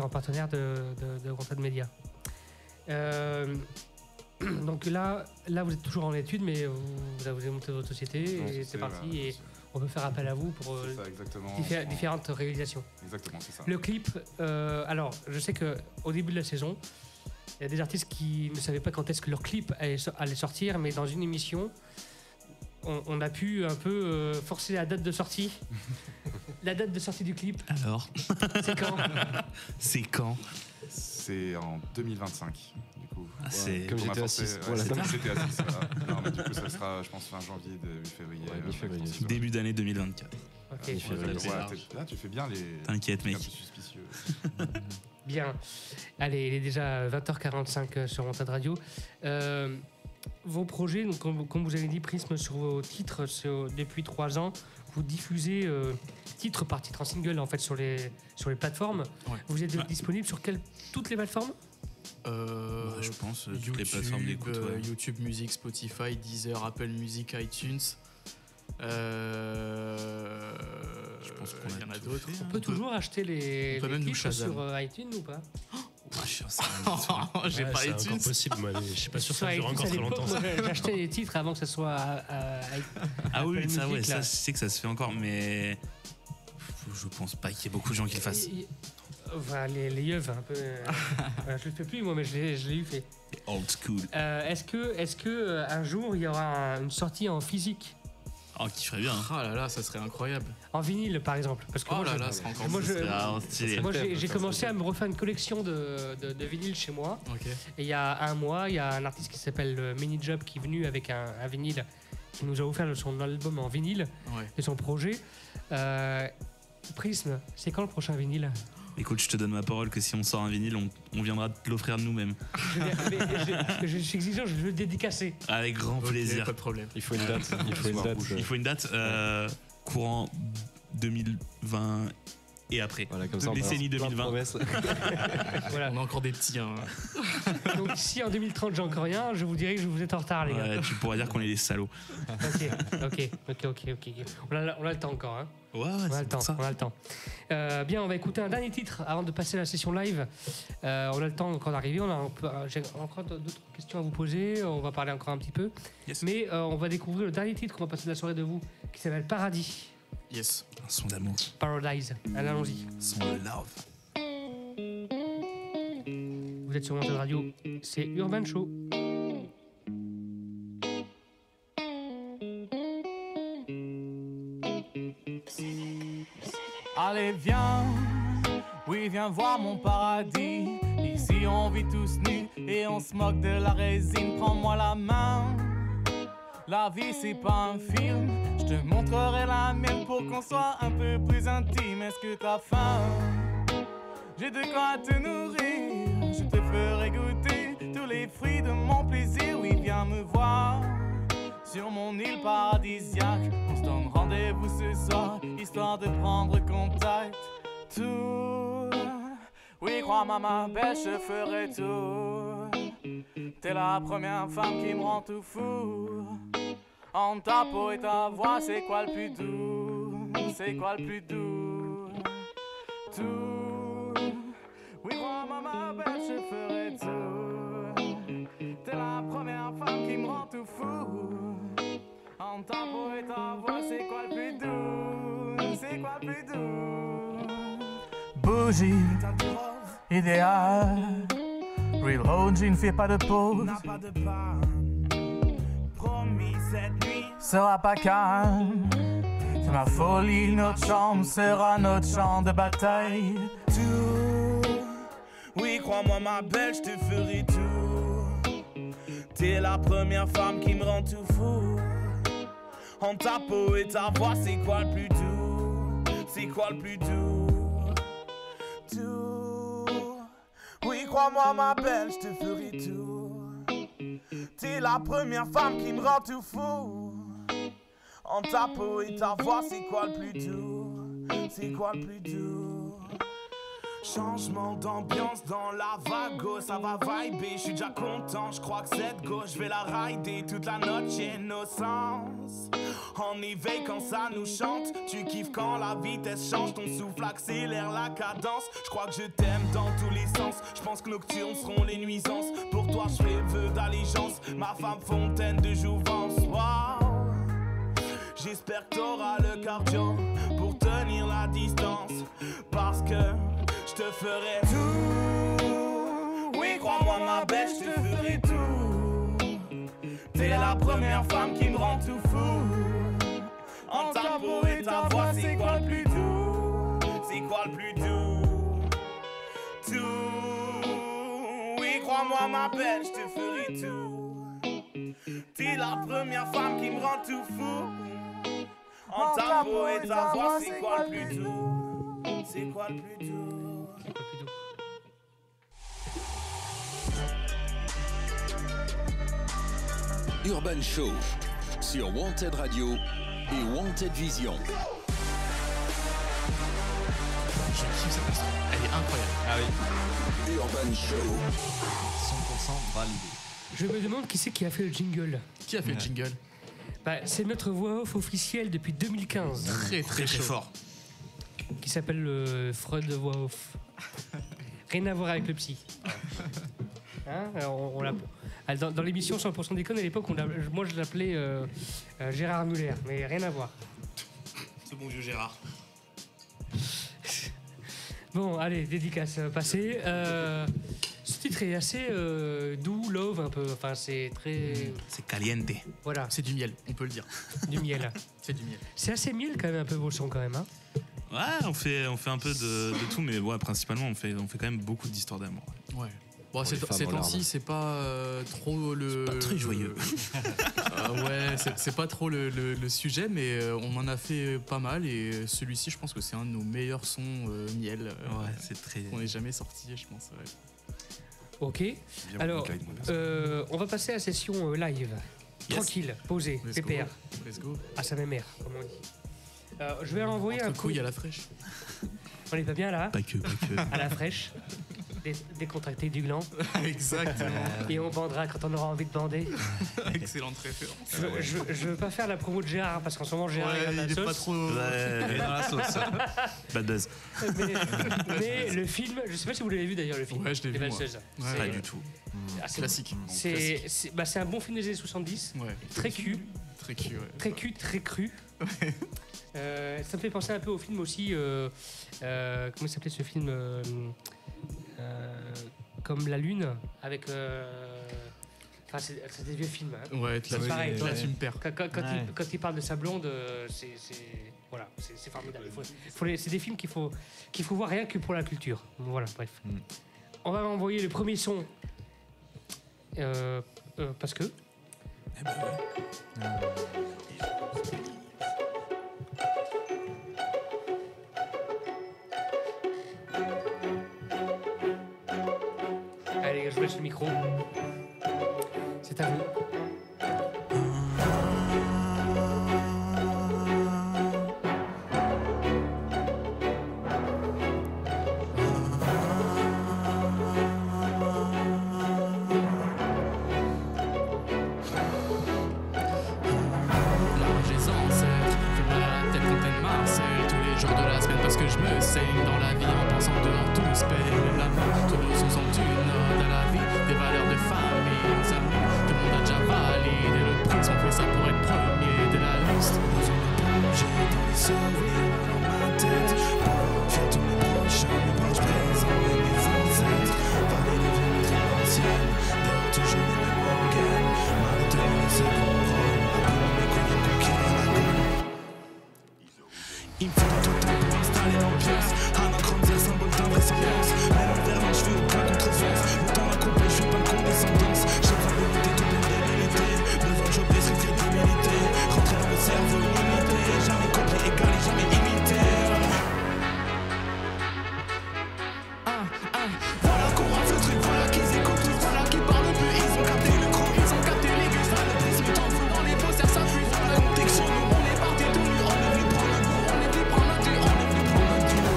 partenaires de Wanted Media. Donc là, vous êtes toujours en études, mais vous avez monté votre société et c'est parti. Et on peut faire appel à vous pour différentes réalisations. Exactement, c'est ça. Le clip, alors je sais qu'au début de la saison, il y a des artistes qui ne savaient pas quand est-ce que leur clip allait sortir, mais dans une émission, on a pu un peu forcer la date de sortie. La date de sortie du clip. Alors, c'est quand? C'est quand? C'est en 2025. C'est comme j'étais à 6. C'était à 6. Non, mais du coup, ça sera, je pense, fin janvier, début février. Début d'année 2024. Ok. Là, tu fais bien les. T'inquiète, mec. Un peu suspicieux. Bien. Allez, il est déjà 20h45 sur Wanted Radio. Vos projets, donc, comme vous avez dit, Prism sur vos titres depuis 3 ans, vous diffusez titre par titre en single en fait sur les plateformes. Ouais. Vous êtes disponible sur toutes les plateformes? Je pense toutes les plateformes d'écoute. YouTube Music, Spotify, Deezer, Apple Music, iTunes. Je pense qu'il y en a d'autres. On peut toujours acheter les titres sur iTunes ou pas? J'ai pas iTunes. C'est possible, moi. Je suis pas sûr que ça dure encore très longtemps. J'ai acheté les titres avant que ça soit ah oui, ça, ouais, ça, je sais que ça se fait encore, mais je pense pas qu'il y ait beaucoup de gens qui le fassent. Enfin, les yeux, un peu. Je le fais plus, moi, mais je l'ai eu fait. Old school. Est-ce que un jour il y aura une sortie en physique? Oh, qui ferait bien. Ah là là, ça serait incroyable. En vinyle, par exemple. Parce que moi, j'ai commencé à me refaire une collection de vinyles chez moi. Okay. Et il y a un mois, il y a un artiste qui s'appelle Mini Job qui est venu avec un vinyle qui nous a offert son album en vinyle et son projet. Prism, c'est quand le prochain vinyle? Écoute, je te donne ma parole que si on sort un vinyle, on viendra te l'offrir de nous-mêmes. Je suis exigeant, je veux le dédicacer. Avec grand plaisir. Pas de problème. Il faut une date. Il faut une date courant 2020 et après. Voilà, comme ça, décennie 2020. Voilà. On a encore des petits. Hein. Donc si en 2030 j'ai encore rien, je vous dirai que vous êtes en retard, les gars. Tu pourras dire qu'on est des salauds. Ok. On a le temps encore. Hein. Ouais, on a le temps. Bien, on va écouter un dernier titre avant de passer à la session live. On a le temps encore d'arriver. J'ai encore d'autres questions à vous poser. On va parler encore un petit peu. Yes. Mais on va découvrir le dernier titre qu'on va passer de la soirée de vous, qui s'appelle Paradis. Yes. Un son d'amour. Paradise. Allons-y. Son de love. Vous êtes sur Wanted Radio. C'est Urban Show. Allez viens, oui viens voir mon paradis. Ici on vit tous nus et on se moque de la résine. Prends-moi la main, la vie c'est pas un film. Je te montrerai la mienne pour qu'on soit un peu plus intime. Est-ce que t'as faim? J'ai de quoi te nourrir. Je te ferai goûter tous les fruits de mon plaisir. Oui viens me voir sur mon île paradisiaque. On se donne rendez-vous ce soir, histoire de prendre contact. Tout, oui crois-moi ma belle, je ferai tout. T'es la première femme qui me rend tout fou. En ta peau et ta voix, c'est quoi le plus doux? C'est quoi le plus doux? Tout, oui crois-moi ma belle, je ferai tout. T'es la première femme qui me rend tout fou. En ta peau et ta voix, c'est quoi le plus doux? C'est quoi le plus doux? Bougie, idéal. Real OG ne fait pas de pause. N'a pas de panne. Promis, cette nuit sera pas calme. C'est ma folie, notre chambre sera notre champ de bataille. Tout, oui, crois-moi, ma belle, je te ferai tout. T'es la première femme qui me rend tout fou. En ta peau et ta voix, c'est quoi le plus doux? C'est quoi le plus doux? Tout, oui, crois-moi, ma belle, je te ferai tout. T'es la première femme qui me rend tout fou. En ta peau et ta voix, c'est quoi le plus doux? C'est quoi le plus doux? Changement d'ambiance dans la vago, ça va vibrer, je suis déjà content, je crois que cette go, je vais la rider toute la noche innocence. En éveil quand ça nous chante, tu kiffes quand la vitesse change, ton souffle accélère la cadence. Je crois que je t'aime dans tous les sens, je pense que nocturnes seront les nuisances. Pour toi je fais vœu d'allégeance, ma femme fontaine de jouvence. Wow. J'espère que t'auras le cardio pour tenir la distance, parce que je te ferai tout. Oui, crois-moi ma belle, je te ferai tout. T'es la première femme qui me rend tout fou. En ta peau et ta voix, c'est quoi le plus doux? C'est quoi le plus doux? Tout. Oui, crois-moi ma belle, je te ferai tout. T'es la première femme qui me rend tout fou. En ta peau et ta voix, c'est quoi le plus doux? C'est quoi le plus doux? Urban Show sur Wanted Radio et Wanted Vision. Je kiffe cette instru, elle est incroyable. Ah oui. Urban Show. 100% validé. Je me demande qui c'est qui a fait le jingle. Qui a fait le jingle? C'est notre voix off officielle depuis 2015. Très fort. Qui s'appelle le Freud voix off. Rien à voir avec le psy. Hein, on l'a, dans l'émission 100% déconne à l'époque, moi je l'appelais Gérard Muller, mais rien à voir. Ce bon vieux Gérard. Bon, allez, dédicace passée. Ce titre est assez doux, love un peu. Enfin, c'est très. C'est caliente. Voilà. C'est du miel, on peut le dire. Du miel. C'est du miel. C'est assez miel quand même un peu vos sons quand même. Hein. Ouais, on fait un peu de tout, mais ouais, principalement on fait quand même beaucoup d'histoires d'amour. Ouais. Bon, ces temps-ci, c'est pas trop le. C'est pas très joyeux. Ouais, c'est pas trop le sujet, mais on en a fait pas mal et celui-ci, je pense que c'est un de nos meilleurs sons miel. Ouais, c'est très. On n'est jamais sorti, je pense. Ouais. Ok. Alors, on va passer à la session live. Yes. Tranquille, posé, PPR. Let's go. À sa même mère, comme on dit. Je vais envoyer un coup. À la fraîche. On est pas bien là? Pas que. À la fraîche. Décontracté du gland. Exactement. Et on bandera quand on aura envie de bander. Excellente référence. Je veux pas faire la promo de Gérard parce qu'en ce moment Gérard est dans la sauce. Pas trop. Il est dans la sauce. Bad buzz. Mais le film, je sais pas si vous l'avez vu d'ailleurs le film. Ouais, je l'ai vu. Ouais, pas du tout. Classique. C'est un bon film des années 70. Ouais. Très cul. Très cul, ouais. Très cul, très cru. Ça me fait penser un peu au film aussi. Comment il s'appelait ce film comme La Lune avec. Enfin, c'est des vieux films. Hein. Ouais, c'est pareil. Là, tu me perds. Quand il parle de sa blonde, voilà, c'est formidable. C'est des films qu'il faut voir rien que pour la culture. Voilà, bref. On va envoyer le premier son parce que. Eh ben ouais. Allez, je vous laisse le micro. C'est à vous. Parce que je me saigne dans la vie en pensant dehors tout se paye. L'amour, tous nos sons sont une ode à la vie. Des valeurs de famille, nos amis. Tout le monde a déjà validé le prix. On fait ça pour être premier de la liste. Besoin de plonger dans les souvenirs dans ma tête. Pour faire tous mes prochains, mes proches présents et mes ancêtres. Parler des vieux très anciennes. D'ailleurs toujours les mêmes organes. Maintenant les seconds rôles. Après mes couilles de conquérir la gueule. Il me faut tout le temps pour installer l'ambiance. Anachronisé, symbole d'invraisemblance. Mais l'envers, non, je fais aucun contresens. Le temps accompli, je suis pas de condescendance. J'ai pas vérité, toute une débilité. Besoin de choper, c'est crédibilité. Rentrer dans le cerveau, limité. Jamais compris, égal et jamais imité. Voilà qu'on rate le truc, voilà qu'ils écoutent tous. Voilà qu'ils parlent plus, ils ont capté le crew. Ils ont capté les gus, le prisme. Tant fou dans les posters, ça fuit. Dans la protection, nous on est partis tout nu. On est venu prendre un goût, on est venu prendre un dur, on est venu prendre un dur.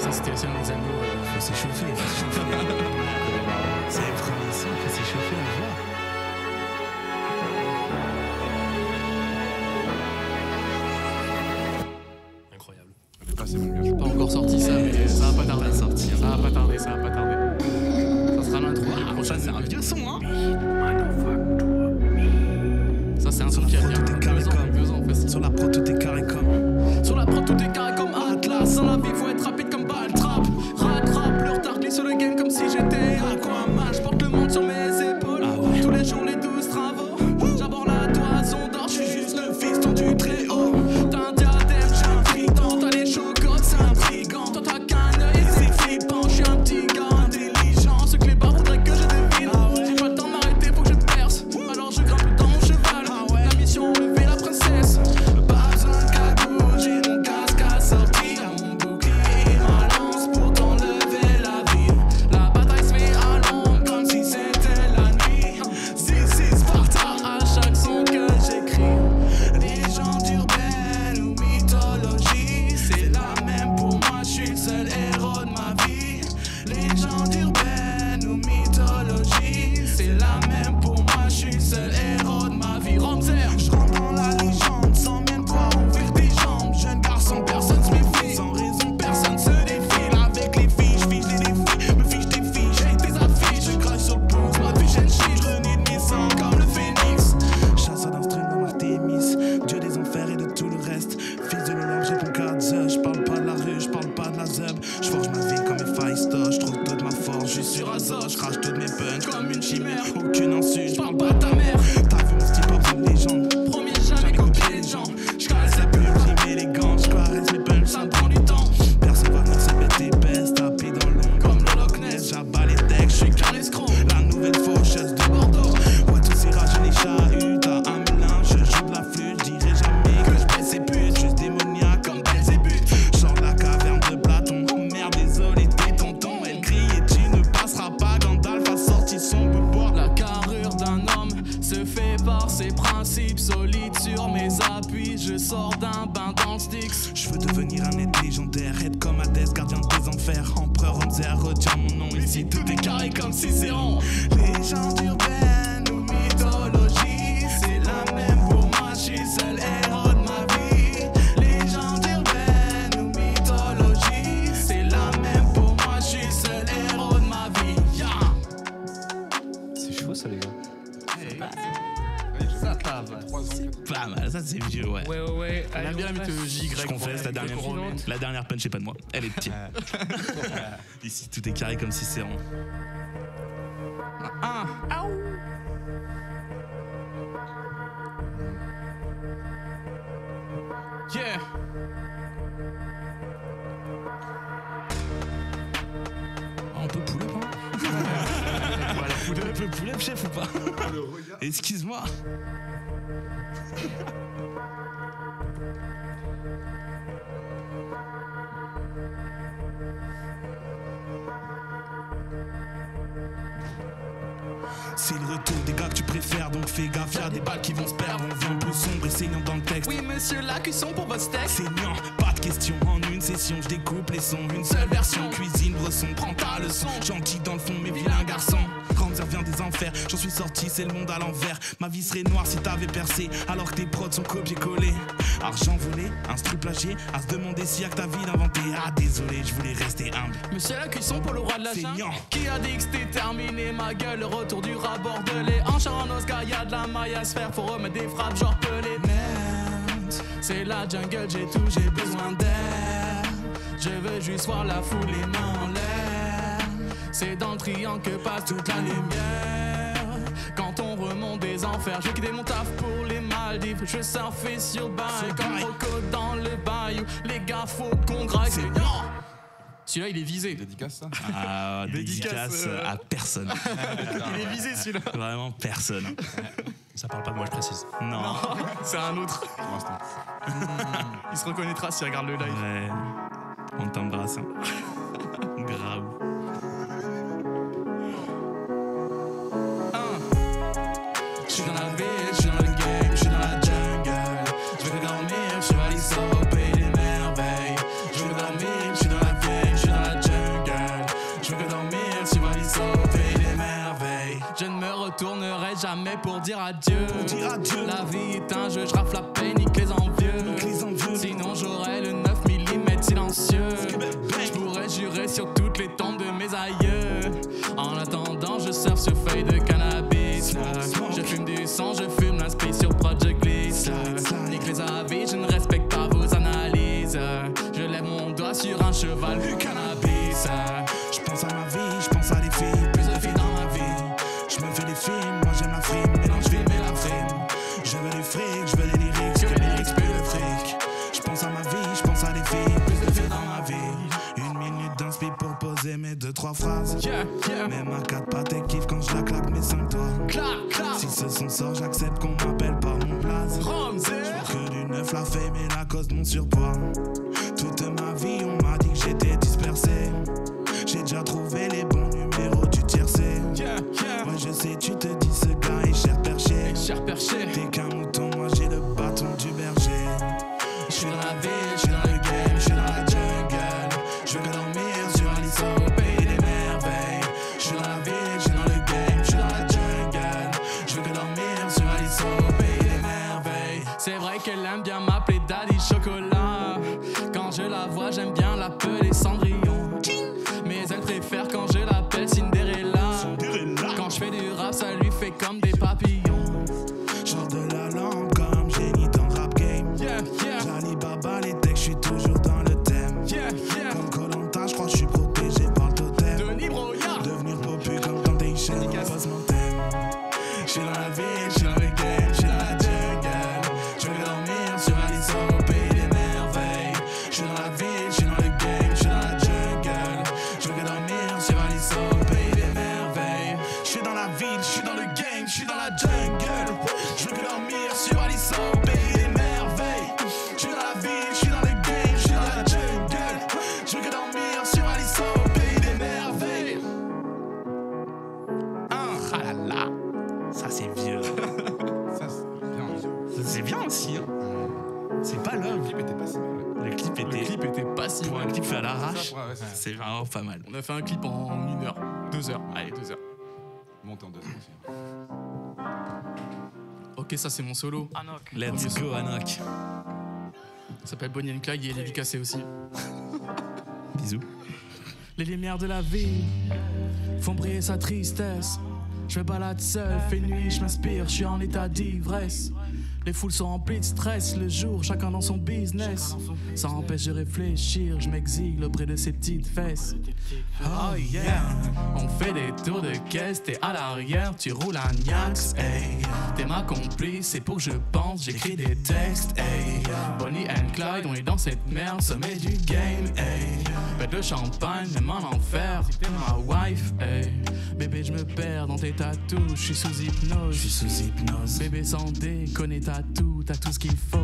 Ça, c'était aussi un des anneaux. Faut s'échauffer, C'est le premier son, faut s'échauffer à voir. Incroyable. C'est pas encore sorti ça, mais ça va pas tarder. Ça va pas tarder. Ça sera l'intro. Ça, c'est un vieux son, hein. Ça, c'est un son qui a bien 2 ans facile. Sur la prod, tout est carré comme. Sur la prod, tout est carré comme Atlas. Dans la vie, faut être rapide comme Baltrap. Rattrape, le retard glisse sur le game comme si j'étais Aquaman. J'porte le monde sur mes épaules. Tous les jours, les 12 travaux. J'aborde la toison d'or, j'suis juste le fiston du très haut. T'as un diadème, j'suis un fritant. T'as les chocottes, c'est intriguant. Toi, t'as qu'un œil et c'est flippant. J'suis un petit gars intelligent. Ce que les bars voudraient que je devine. J'ai pas le temps de m'arrêter, faut que je perce. Alors je grimpe dans mon cheval. La mission, lever la princesse. Pas besoin de cagoule, j'ai mon casque assorti à mon bouclier. Ma lance pour t'enlever la vie. La bataille se fait à l'ombre comme si c'était la nuit. Si, Sparta à chaque son que j'écris. Légende urbaine ou mythologie, c'est la même pour moi, je suis le seul héros de ma vie. Légende urbaine ou mythologie, c'est la même pour moi, je suis le seul héros de ma vie. Ramser, je rentre dans la légende sans même pouvoir ouvrir tes jambes. Jeune garçon, personne se méfie. Sans raison, personne se défile. Avec les filles, je fiche des défis. Me fiche des filles, j'ai tes affiches. Je crache sur le pouce, ma vie chaîne chiche. Je renie de mes sangs comme le phénix. Chasseur d'instruments comme Artémis, dieu des enfers et de tout le reste. Fils de l'Olympe, j'ai ton carte. Je parle pas de la rue, je parle pas de la zeb. Je forge ma vie comme Héphaïstos. Je trouve toute ma force, je suis sur Azov. Je crache toutes mes punches comme une chimère. Aucune insulte, je parle pas de ta mère. T'as vu mon style, pas besoin de légende. Premier jamais copié les gens. Je caresse la pub, j'y mets les gants. Je caresse mes punches, ça me prend du temps. Personne va venir se mettre épaisse, taper dans l'ombre comme le Loch Ness. J'abats les decks, je suis qu'un escroc. La nouvelle faucheuse de Bordeaux. Ouais, tous ces rats, je les chahute. T'as un moulin, je joue de la flûte. Je dirai jamais que je baisse ces putes. Juste démoniaque comme Belzébuth. Genre de la caverne de Platon. Merde, désolé, t'es tonton. Elle crie et tu ne passeras pas. Gandalf a sorti son bouboir. La carrure d'un homme se fait par ses principes. Solide sur mes appuis, je sors d'un bain dans le Styx. Je veux devenir un être légendaire. Être comme Hadès, gardien des enfers. Empereur Ramzer, retiens mon nom. Ici tout est carré comme Cicéron. Légende urbaine ou mythologie, c'est la même pour moi, je suis seul héros de ma vie. Légende urbaine ou mythologie, c'est la même pour moi, je suis seul héros de ma vie. C'est chaud ça les gars. Ça va. C'est pas mal, ça c'est vieux, ouais. Ouais. On a bien la mythologie Je grecque. confesse, la dernière punch, c'est pas de moi. Elle est de pied. Ici, tout est carré comme Cicéron. Yeah. On peut pull up, hein. Voilà, pull up, chef ou pas? Excuse-moi. C'est le retour des gars que tu préfères, donc fais gaffe, y'a des balles qui vont se perdre. On vient plus sombre et saignant dans le texte. Oui, monsieur, la cuisson pour votre steak. Saignant, pas de question, en une session, je découpe les sons. Une seule version, cuisine, bresson, prends ta leçon. Gentil dans le fond, mais vilain garçon. Ramzer vient des enfers, j'en suis sorti, c'est le monde à l'envers. Ma vie serait noire si t'avais percé, alors que tes prods sont copiés-collés. Argent volé, instru plagié, à se demander si y'a que ta vie d'inventer. Ah désolé, je voulais rester humble. Monsieur, la cuisson pour le roi de la jungle. Saignant. Qui a dit que c'était terminé, ma gueule, le retour du rat bordelais. En Charanos, y'a de la maille à se faire, faut remettre des frappes genre Pelé. Merde, c'est la jungle, j'ai tout, j'ai besoin d'air. Je veux juste voir la foule, les mains en l'air. C'est dans le triangle que passe toute la lumière. Quand on remonte des enfers, je vais quitter mon taf pour les Maldives. Je vais surfer sur le bail, comme Rocco dans le bayou. Les gars, faut qu'on graille, c'est non. Celui-là, il est visé. Dédicace, ça? Ah, dédicace à personne. Il est visé, celui-là. Vraiment personne. Ça parle pas de moi, je précise. Non. C'est un autre. Pour l'instant. Il se reconnaîtra s'il regarde le live. Ouais. On t'embrasse. Hein. Grave. Je suis dans la ville, je suis dans le game, je suis dans la jungle. Je vais dormir, je vais aller sauver les merveilles. Je vais dormir, je suis dans la ville, je suis dans dire adieu. La vie est un jeu, je rafle la paix, nique les envieux. Sinon j'aurais le 9 mm silencieux. Je pourrais jurer sur toutes les tombes de mes aïeux. En attendant, je surfe sur feuilles de cannabis. Je fume du sang, je fume l'inspi sur Project List. Nique les avis, je ne respecte pas vos analyses. Je lève mon doigt sur un cheval du cannabis. Je pense à ma vie, je pense à des filles, plus de filles dans ma vie. Je me fais des films, moi j'aime la frime, mélange film et la frime. Je veux des frics, je veux des lyrics, que les lyrics plus de fric. Je pense à ma vie, je pense à des filles, plus de filles dans ma vie. Une minute d'inspi pour poser mes 2-3 phrases. Même à 4 pattes et kiffe quand je la claque mes 5 doigts. Si ce son sort, j'accepte qu'on m'appelle par mon blaze. Je veux que du neuf, la fame et la cause de mon surpoids. Toute ma vie, on m'a dit que j'étais dispersé. J'ai déjà trouvé les bons numéros du tiercé. Ouais, je sais, tu te dis ce gars est cher perché. T'es qu'un mouton, moi j'ai le bâton du berger. J'suis dans la ville, j'suis dans le game, j'suis dans la jungle. J'veux que dormir sur un lit au pays des merveilles. J'suis dans la ville, j'suis dans le game, j'suis dans la jungle. J'veux que dormir sur un lit au pays des merveilles. C'est vrai qu'elle aime bien m'appeler Daddy Chocolat. Quand je la vois, j'aime bien l'appeler Cendrillon. Mais elle préfère quand je l'appelle Cinderella. Quand je fais du rap, ça lui fait comme des papillons. Genre de la langue comme génie dans le rap game. Jali Baba, les textes, j'suis toujours dans le thème. Comme Koh-Lanta, j'crois que j'suis protégé par le totem. Devenir popu comme Temptation, passe mon thème. J'suis dans la ville, j'suis dans le game, j'suis dans la jungle. J'veux dormir sur un lit au pays des merveilles. J'suis dans la ville, j'suis dans le game, j'suis dans la jungle. J'veux dormir sur un lit au pays des merveilles. J'suis dans la ville, j'suis dans le game, j'suis dans la jungle. J'veux dormir sur un lit au pays des merveilles. J'suis dans la ville, j'suis dans le game, j'suis dans la jungle. J'veux dormir sur un lit au pays des merveilles. Ah là là, ça c'est vieux. Ça, C'est bien aussi. Hein. C'est pas l'homme. Le clip était pas si mal. Le clip était pas si pour mal. un clip fait à l'arrache. Ouais, C'est vraiment pas mal. On a fait un clip en 1 heure, 2 heures. Allez, 2 heures. Monté en 2 aussi. Ok, ça c'est mon solo. Let's go, Anok. Ça s'appelle Bonnie and Clyde, il est dédicacé aussi. Bisous. Les lumières de la ville font briller sa tristesse. Je me balade seul, fait nuit, je m'inspire, je suis en état d'ivresse. Les foules sont remplies de stress, le jour, chacun dans son business. Ça empêche de réfléchir, je m'exile auprès de ces petites fesses. Oh yeah, on fait des tours de caisse, t'es à l'arrière, tu roules un Niax, hey. T'es ma complice, c'est pour que je pense, j'écris des textes, hey. Bonnie and Clyde, on est dans cette merde, sommet du game, hey. Pète le champagne, même en enfer, t'es ma wife, hey. Bébé, je me perds dans tes tatous, je suis sous hypnose. Bébé, sans déconner, t'as tout ce qu'il faut.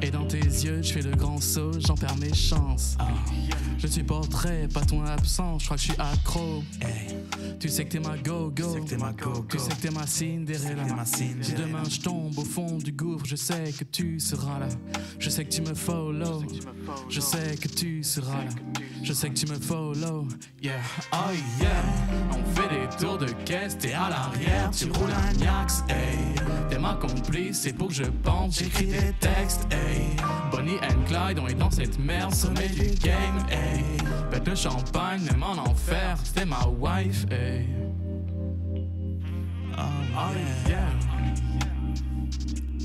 Et dans tes yeux, je fais le grand saut, j'en perds mes chances. Je supporterai pas ton absence, je crois que je suis accro. Tu sais que t'es ma go-go, tu sais que t'es ma Cinderella. Si demain je tombe au fond du gouffre, je sais que tu seras là. Je sais que tu me follow, je sais que tu seras là. Je sais que tu me follow, yeah, oh yeah. On fait des tours de caisse, t'es à l'arrière, tu roules un Niax, hey. T'es ma complice, c'est pour que je pense, j'écris des textes, hey. Bonnie and Clyde, on est dans cette merde, sommet du game, hey. Pète le champagne, même en enfer, c'était ma wife, hey. Oh yeah.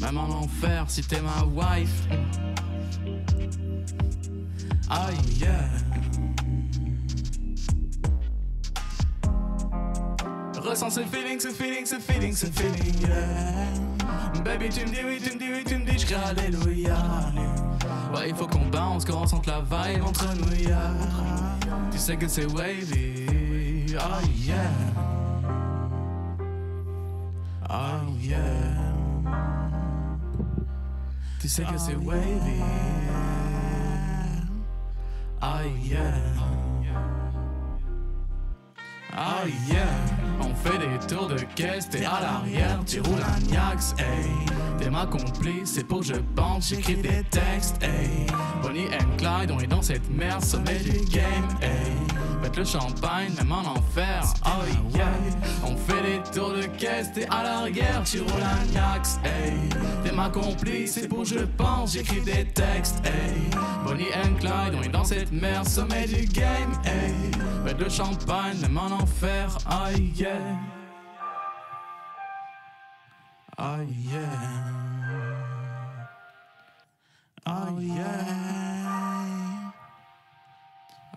Même en enfer, si t'es ma wife. Oh yeah. Ressens ce feeling, yeah. Baby, tu me dis oui, j'crie alléluia. Ouais, il faut qu'on bounce, qu'on ressente la vibe entre nous, yeah. Tu sais que c'est wavy, oh yeah. Oh yeah. Tu sais que c'est wavy, oh yeah. Oh yeah, on fait des tours de caisse, t'es à l'arrière, tu roules un Niax, hey. T'es ma complice, c'est pour que je pense, j'écris des textes, hey. Bonnie and Clyde, on est dans cette merde, sommet du game, hey. Pète le champagne, même en enfer. Oh yeah. On fait des tours de caisse, t'es à l'arrière, tu roules un Niax. Hey, t'es ma complice, c'est pour je pense, j'écris des textes. Hey, Bonnie and Clyde, on est dans cette merde, sommet du game. Hey, pète le champagne, même en enfer. Oh yeah. Oh yeah. Oh yeah.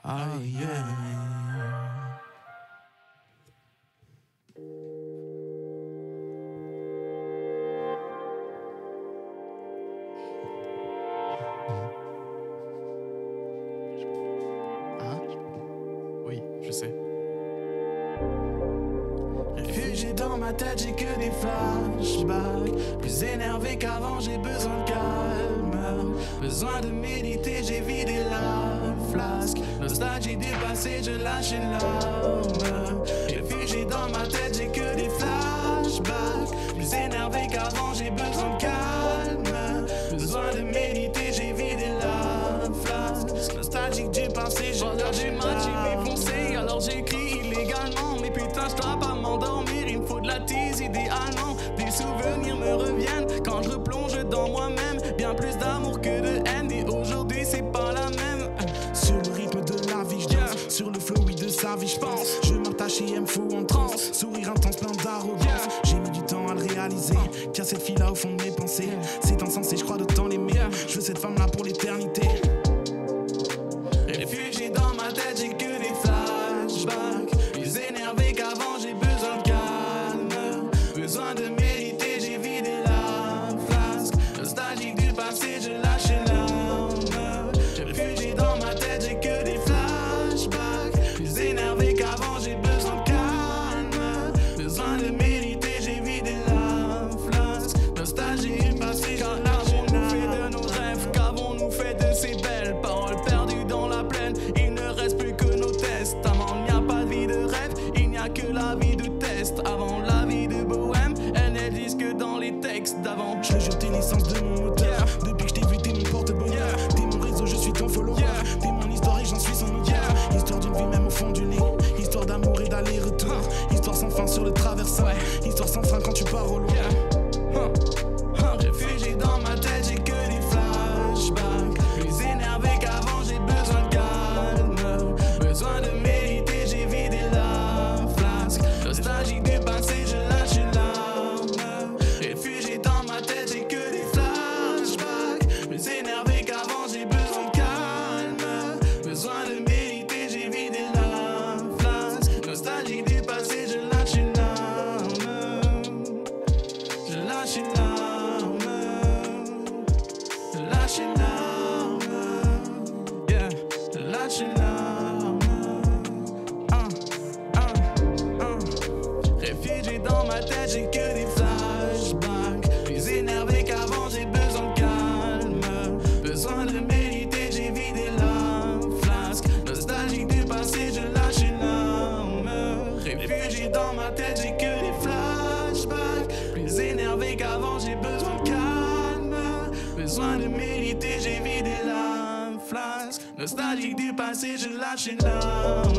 Oh yeah. Hein? Oui, je sais. Réfugié dans ma tête, j'ai que des flashbacks. Plus énervé qu'avant, j'ai besoin de calme. Besoin de méditer, j'ai vidé la flasque. Nostalgie du passé, je lâche une larme. Réfugié dans ma tête, j'ai que des flashbacks. Plus énervé qu'avant, j'ai besoin de calme. Besoin de méditer, j'ai vidé la flasque. Nostalgique du passé, je lâche une larme. J'ai défoncé, alors j'écris illégalement. Mais putain, je dois pas m'endormir, il me faut de la tease idéalement. Des souvenirs me reviennent quand je replonge dans moi-même. Bien plus d'amour que de haine, et aujourd'hui c'est pas la même. Sur le rythme de la vie, je danse. Sur le flow, oui, de sa vie, je pense. Je m'attache et me fous en transe. Sourire intense, plein d'arrogance. J'ai mis du temps à le réaliser. Qu'il y a cette fille-là au fond de mes pensées. C'est insensé, je crois d'autant l'aimer. Je veux cette femme-là pour l'éternité. Réfugié dans ma tête, j'ai que des flashbacks. Plus énervé qu'avant, j'ai besoin de calme. Besoin de méditer, j'ai vidé la flasque. Nostalgique du passé, je lâche une larme. Réfugié dans ma tête, j'ai que des flashbacks. Plus énervé qu'avant, j'ai besoin de calme. Besoin de méditer, j'ai vidé la flasque. Nostalgie du passé, je lâche une larme. Qu'avons-nous fait de nos rêves? Qu'avons-nous fait de ces belles paroles perdues dans la plaine? Il ne reste plus que nos testaments. Il n'y a pas de vie de rêve, il n'y a que la vie de test. Avant la vie de bohème, elle n'est disque dans les textes d'avant. Je jeté l'essence de mon moteur. Depuis que je t'ai vu, t'es mon porte-bonheur. T'es mon réseau, je suis ton follower. T'es mon histoire et j'en suis son auteur. Histoire d'une vie même au fond du lit. Histoire d'amour et d'aller-retour. Histoire sans fin sur le traversant. Histoire sans frein quand tu pars au loin. Réfugié dans ma tête, j'ai que des flashbacks. Plus énervé qu'avant, j'ai besoin de calme. Besoin de méditer, j'ai vidé la flasque. Nostalgique du passé, je lâche une larme. Réfugié dans ma tête, j'ai que des flashbacks. Plus énervé qu'avant, j'ai besoin de calme. Besoin de méditer, j'ai vidé la flasque. Nostalgique du passé, je lâche une larme. Je lâche une larme. Je lâche une larme. Yeah, je lâche une larme. Réfugié dans ma tête, j'ai que des flashbacks. Plus énervé qu'avant, j'ai besoin de calme. Besoin de méditer, j'ai vidé la flasque. Nostalgique du passé, je lâche une larme. Réfugié dans ma tête, j'ai que des flashbacks. Plus énervé qu'avant, j'ai besoin de calme. Besoin de méditer, j'ai vidé la flasque. Nostalgique du passé, je lâche une larme.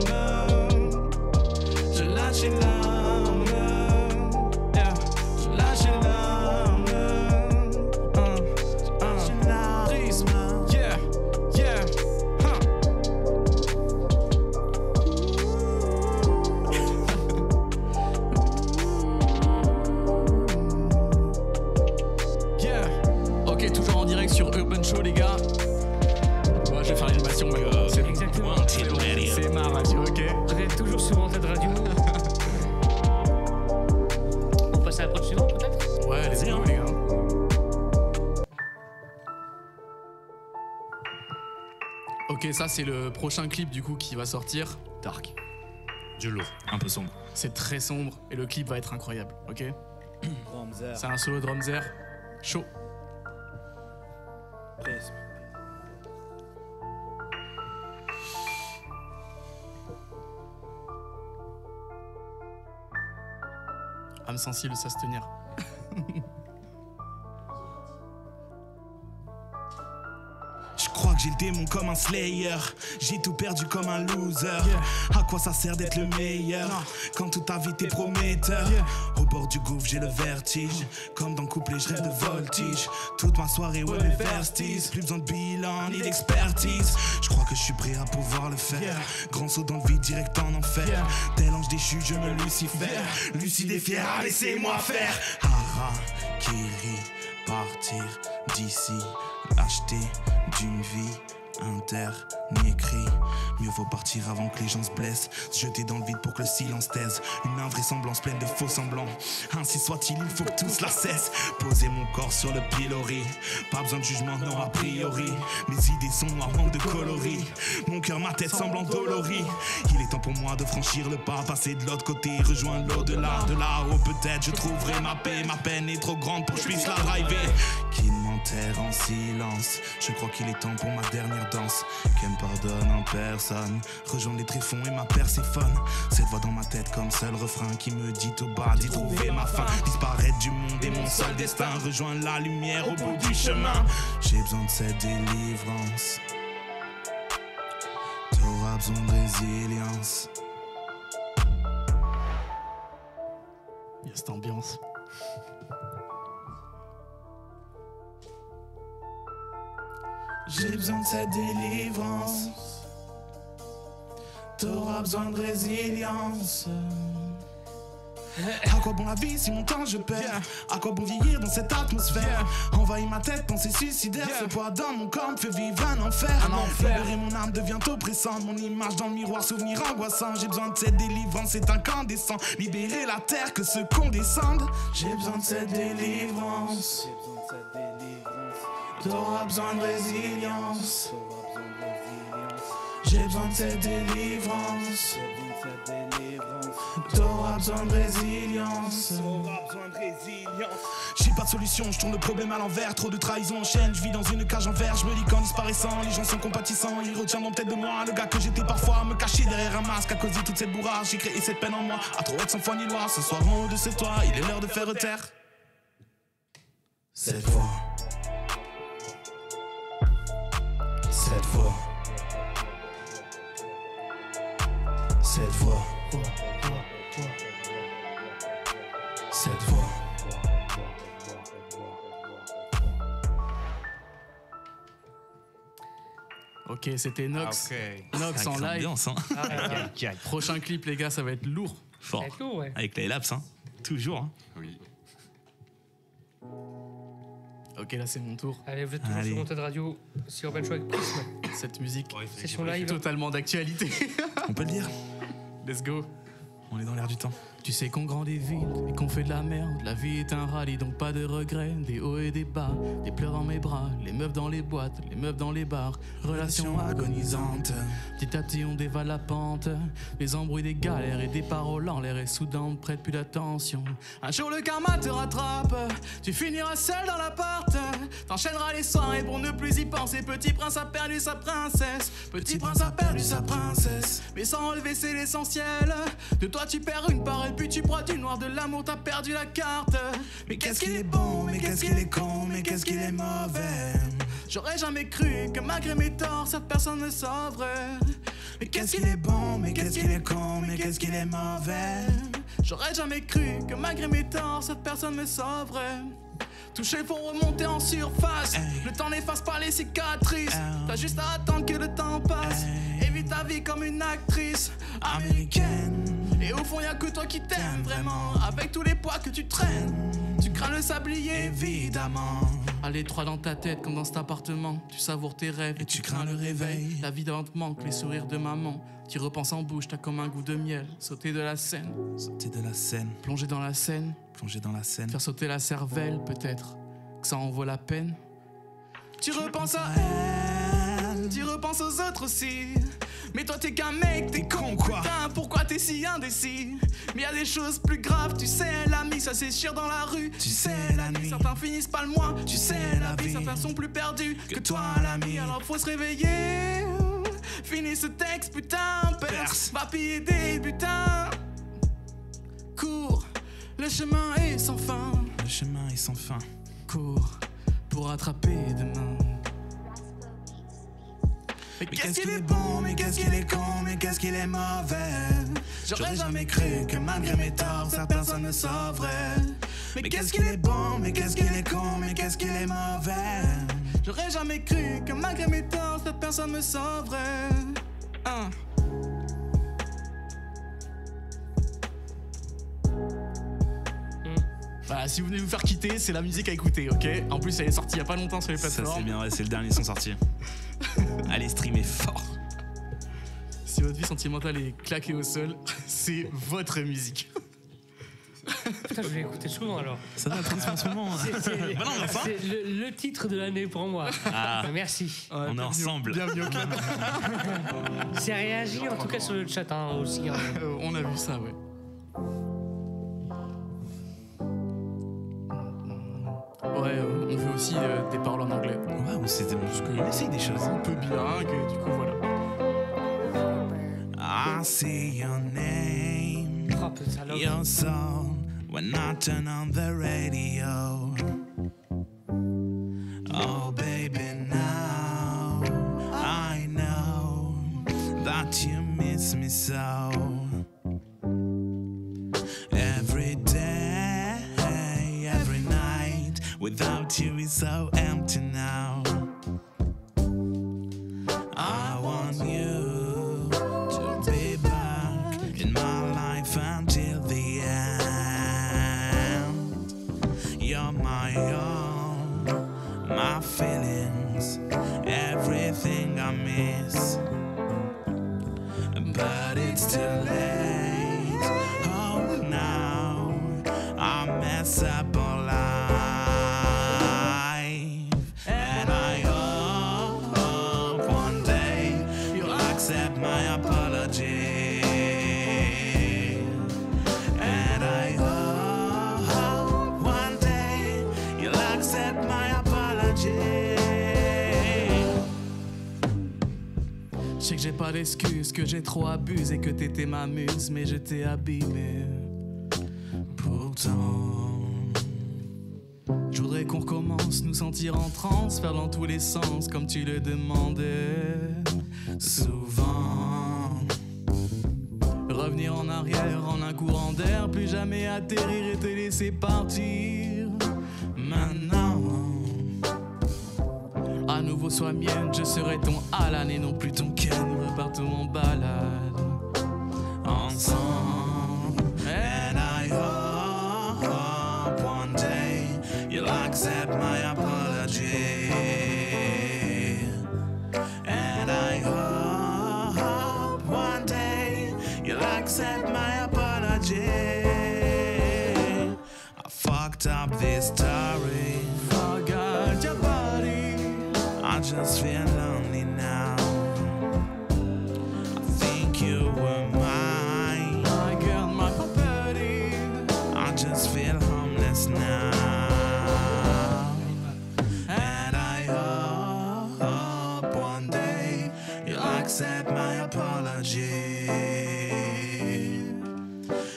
Je lâche une larme. Yeah. Je lâche une larme. Prisme. Yeah, yeah. Yeah. Ok, toujours en direct sur Urban Show, les gars. Ouais, je vais faire l'animation, mais c'est bon. Exactement. C'est ma radio, ok. Vous êtes toujours sur Wanted Radio. On passe à la prod suivante, peut-être? Ouais, let's go, les gars. Ok, ça c'est le prochain clip du coup qui va sortir. Dark. Du lourd, un peu sombre. C'est très sombre et le clip va être incroyable, ok? Drumzer. C'est un solo de Drumzer chaud. Prisme. Âme sensible, ça se tenir. Je crois que j'ai le démon comme un slayer. J'ai tout perdu comme un loser. À quoi ça sert d'être le meilleur quand toute ta vie t'es prometteur? Au bord du gouffre j'ai le vertige. Comme dans couplet je rêve de voltige. Toute ma soirée ouais mes vertiges. Plus besoin de bilan ni d'expertise. Je crois que je suis prêt à pouvoir le faire. Grand saut dans le vide direct en enfer. Tel ange déchu je me lucifère. Lucide et fier, laissez-moi faire. Harakiri, partir d'ici. L'acheter d'une vie interne cri. Mieux vaut partir avant que les gens se blessent. Se jeter dans le vide pour que le silence taise. Une invraisemblance pleine de faux semblants. Ainsi soit-il, il faut que tous la cessent. Poser mon corps sur le pilori. Pas besoin de jugement, non a priori. Mes idées sont noires, manque de coloris. Mon cœur, ma tête semble endolorie. Il est temps pour moi de franchir le pas. Passer de l'autre côté, rejoindre l'au-delà. De là-haut peut-être je trouverai ma paix. Ma peine est trop grande pour que je puisse la driver. Qu'il m'enterre en silence. Je crois qu'il est temps pour ma dernière danse. Qu'elle me pardonne en personne. Rejoindre les tréfonds et ma Perséphone. Cette voix dans ma tête comme seul refrain qui me dit tout bas d'y trouver ma fin. Disparaître du monde est mon seul destin. Rejoindre la lumière au bout du chemin. J'ai besoin de cette délivrance. T'auras besoin de résilience. Il y a cette ambiance. J'ai besoin de cette délivrance. T'auras besoin de résilience. À quoi bon la vie si mon temps je perds? À quoi bon vieillir dans cette atmosphère? Envahit ma tête, pensée suicidaire. Ce poids dans mon corps me fait vivre un enfer. Libérer mon âme devient oppressant. Mon image dans le miroir, souvenir angoissant. J'ai besoin de cette délivrance, c'est incandescent. Libérer la terre, que ceux condescendent. J'ai besoin de cette délivrance. T'auras besoin de résilience. J'ai besoin de cette délivrance. T'auras besoin de résilience. J'ai pas de solution, je tourne le problème à l'envers. Trop de trahison en chaîne, je vis dans une cage en verre. Je me lis qu'en disparaissant, les gens sont compatissants. Ils retiendront peut-être de moi le gars que j'étais parfois. Me cacher derrière un masque à cause de toute cette bourrage. J'ai créé cette peine en moi, à trop être sans foi ni loi. Ce soir en haut de ce toit, il est l'heure de faire taire cette voix. Cette voix. Cette voix. Cette voix. Ok, c'était Nox. Nox en live. Ambiance, hein. Prochain clip, les gars, ça va être lourd. Fort. Ça va être lourd, ouais. Avec la Labs, hein. Toujours. Hein. Oui. Ok, là c'est mon tour. Allez, vous êtes toujours sur Wanted Radio, sur Urban Show avec Prism. Cette musique, session live. Totalement d'actualité. On peut le dire. Let's go. On est dans l'air du temps. Tu sais qu'on grandit vite et qu'on fait de la merde. La vie est un rallye, donc pas de regrets. Des hauts et des bas, des pleurs dans mes bras. Les meufs dans les boîtes, les meufs dans les bars. Relation agonisante. Petit à petit on dévale la pente. Les embrouilles, des galères et des paroles en l'air. Et soudain on ne prête plus d'attention. Un jour le karma te rattrape. Tu finiras seul dans l'appart. T'enchaîneras les soirées pour ne plus y penser. Petit prince a perdu sa princesse. Petit prince a perdu sa princesse. Mais sans relever c'est l'essentiel. De toi tu perds une parole. Puis tu broies du noir de l'amour, t'as perdu la carte. Mais qu'est-ce qu'il est bon, mais qu'est-ce qu'il est con, mais qu'est-ce qu'il est mauvais. J'aurais jamais cru que malgré mes torts, cette personne me sauverait. Mais qu'est-ce qu'il est bon, mais qu'est-ce qu'il est con, mais qu'est-ce qu'il est mauvais. J'aurais jamais cru que malgré mes torts, cette personne me sauverait. Toucher pour remonter en surface. Le temps n'efface pas les cicatrices. T'as juste à attendre que le temps passe. Et vis ta vie comme une actrice américaine. Et au fond y'a que toi qui t'aimes vraiment. Avec tous les poids que tu traînes. Tu crains le sablier, évidemment. À l'étroit dans ta tête comme dans cet appartement. Tu savoures tes rêves et tu crains le réveil. La vie devant te manque, les sourires de maman. Tu repenses en bouche, t'as comme un goût de miel. Sauter de la scène. Sauter de la scène. Plonger dans la scène. Plonger dans la scène. Faire sauter la cervelle peut-être. Que ça en vaut la peine. Tu repenses à elle. Tu repenses aux autres aussi. Mais toi t'es qu'un mec, t'es con quoi. Putain, pourquoi t'es si indécis. Mais y'a des choses plus graves, tu sais l'ami, ça s'échire dans la rue. Tu sais la nuit. Certains finissent pas le mois, tu sais la vie. Certains sont plus perdus que toi l'ami. Alors faut se réveiller. Finis ce texte putain, perce. Va piller des butins. Cours, le chemin est sans fin. Le chemin est sans fin. Cours, pour attraper demain. Mais qu'est-ce qu'il est bon, mais qu'est-ce qu'il est con, mais qu'est-ce qu'il est mauvais. J'aurais jamais cru que malgré mes torts, cette personne me sauverait. Mais qu'est-ce qu'il est bon, mais qu'est-ce qu'il est con, mais qu'est-ce qu'il est mauvais. J'aurais jamais cru que malgré mes torts, cette personne me sauverait. Voilà, si vous venez vous faire quitter, c'est la musique à écouter, ok? En plus, elle est sortie il y a pas longtemps sur les plateformes. Ça, c'est bien, ouais, c'est le dernier son sorti. Allez, streamer fort. Si votre vie sentimentale est claquée au sol, c'est votre musique. Putain, je vais écouter souvent alors. Ça va triste en ce moment. C'est le titre de l'année pour moi. Ah. Merci. Ouais, on est ensemble. Bienvenue au club. C'est réagi en tout cas sur le chat aussi. On a vu ça, ouais. Ouais, on veut aussi des paroles en anglais. Ouais, on essaye des choses. Un peu bilingue, et du coup, voilà. I see your name, your song, when I turn on the radio. Oh baby, now I know that you miss me so. Every day, every night, without you is so empty now. I want you to be back in my life until the end. You're my own, my feelings, everything I miss. But it's too late. Oh, now I mess up all life, and I hope one day you'll accept my apology. And I hope one day you'll accept my apology. Je sais que j'ai pas d'excuses, que j'ai trop abusé, que t'étais ma muse, mais je t'ai abîmé. Pourtant, je voudrais qu'on recommence, nous sentir en transe, faire dans tous les sens comme tu le demandais. Souvent, revenir en arrière en un courant d'air, plus jamais atterrir et te laisser partir. Maintenant, à nouveau sois mienne, je serai ton Alan et non plus ton Ken. Repartons en balade ensemble. And I hope one day you'll accept my apology. And I hope one day you'll accept my apology. I fucked up this story, forgot your body. I just feel lonely now. I think you were mine, my girl, my property. I just feel homeless now. And I hope one day you'll accept my apology.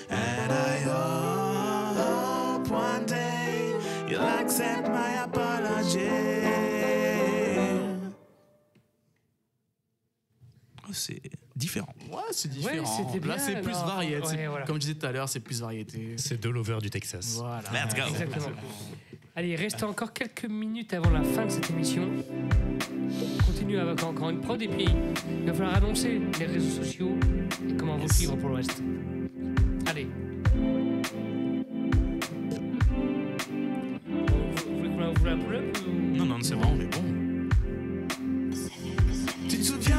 And I hope one day you'll accept my apology. C'est différent. Ouais, c'est différent. Ouais, c'était là, bien, c'est plus alors. variété. Ouais, voilà. Comme je disais tout à l'heure, c'est plus variété. C'est de l'over du Texas. Voilà. Let's go. Exactement. Allez, il reste encore quelques minutes avant la fin de cette émission. On continue avec encore une prod et puis il va falloir annoncer les réseaux sociaux et comment vous suivre pour le reste. Allez. Vous voulez qu'on la pull-up ou... Non, c'est bon, on est bon. Tu te souviens,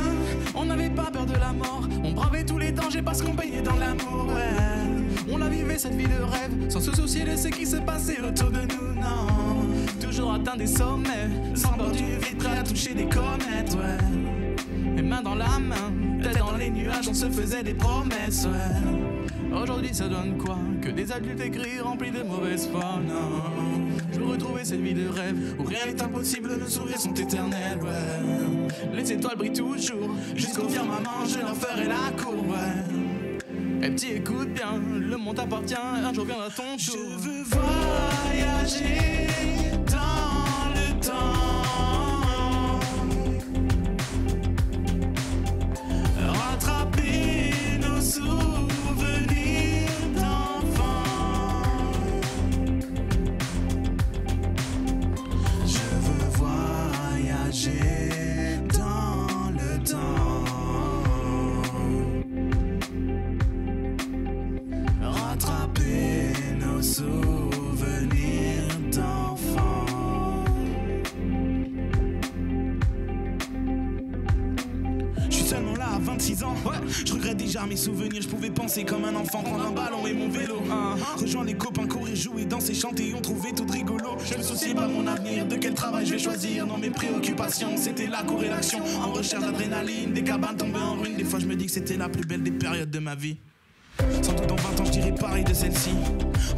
on n'avait pas peur de la mort. On bravait tous les dangers parce qu'on baignait dans l'amour, ouais. On la vivait cette vie de rêve, sans se soucier de ce qui se passait autour de nous, non. Toujours atteint des sommets, sans bord du vide, prêt à toucher des comètes, ouais. Les mains dans la main, tête dans les nuages, on se faisait des promesses, ouais. Aujourd'hui ça donne quoi? Que des adultes aigris remplis de mauvaise foi, non. Je veux retrouver cette vie de rêve où rien n'est impossible, nos sourires sont éternels, ouais. Les étoiles brillent toujours, jusqu'au firmament, je leur ferai la cour, ouais. Et petit, écoute bien, le monde t'appartient, un jour viendra ton tour. Je veux voyager dans le temps. 26 ans. Je regrette déjà mes souvenirs, je pouvais penser comme un enfant, prendre un ballon et mon vélo. Rejoindre les copains, courir, jouer, danser, chanter, on trouvait tout rigolo. Je me souciais pas de mon avenir, de quel travail je vais choisir. Non, mes préoccupations, c'était la corrélation. En recherche d'adrénaline, des cabanes tombées en ruine. Des fois je me dis que c'était la plus belle des périodes de ma vie. Sans doute dans 20 ans je dirais pareil de celle-ci.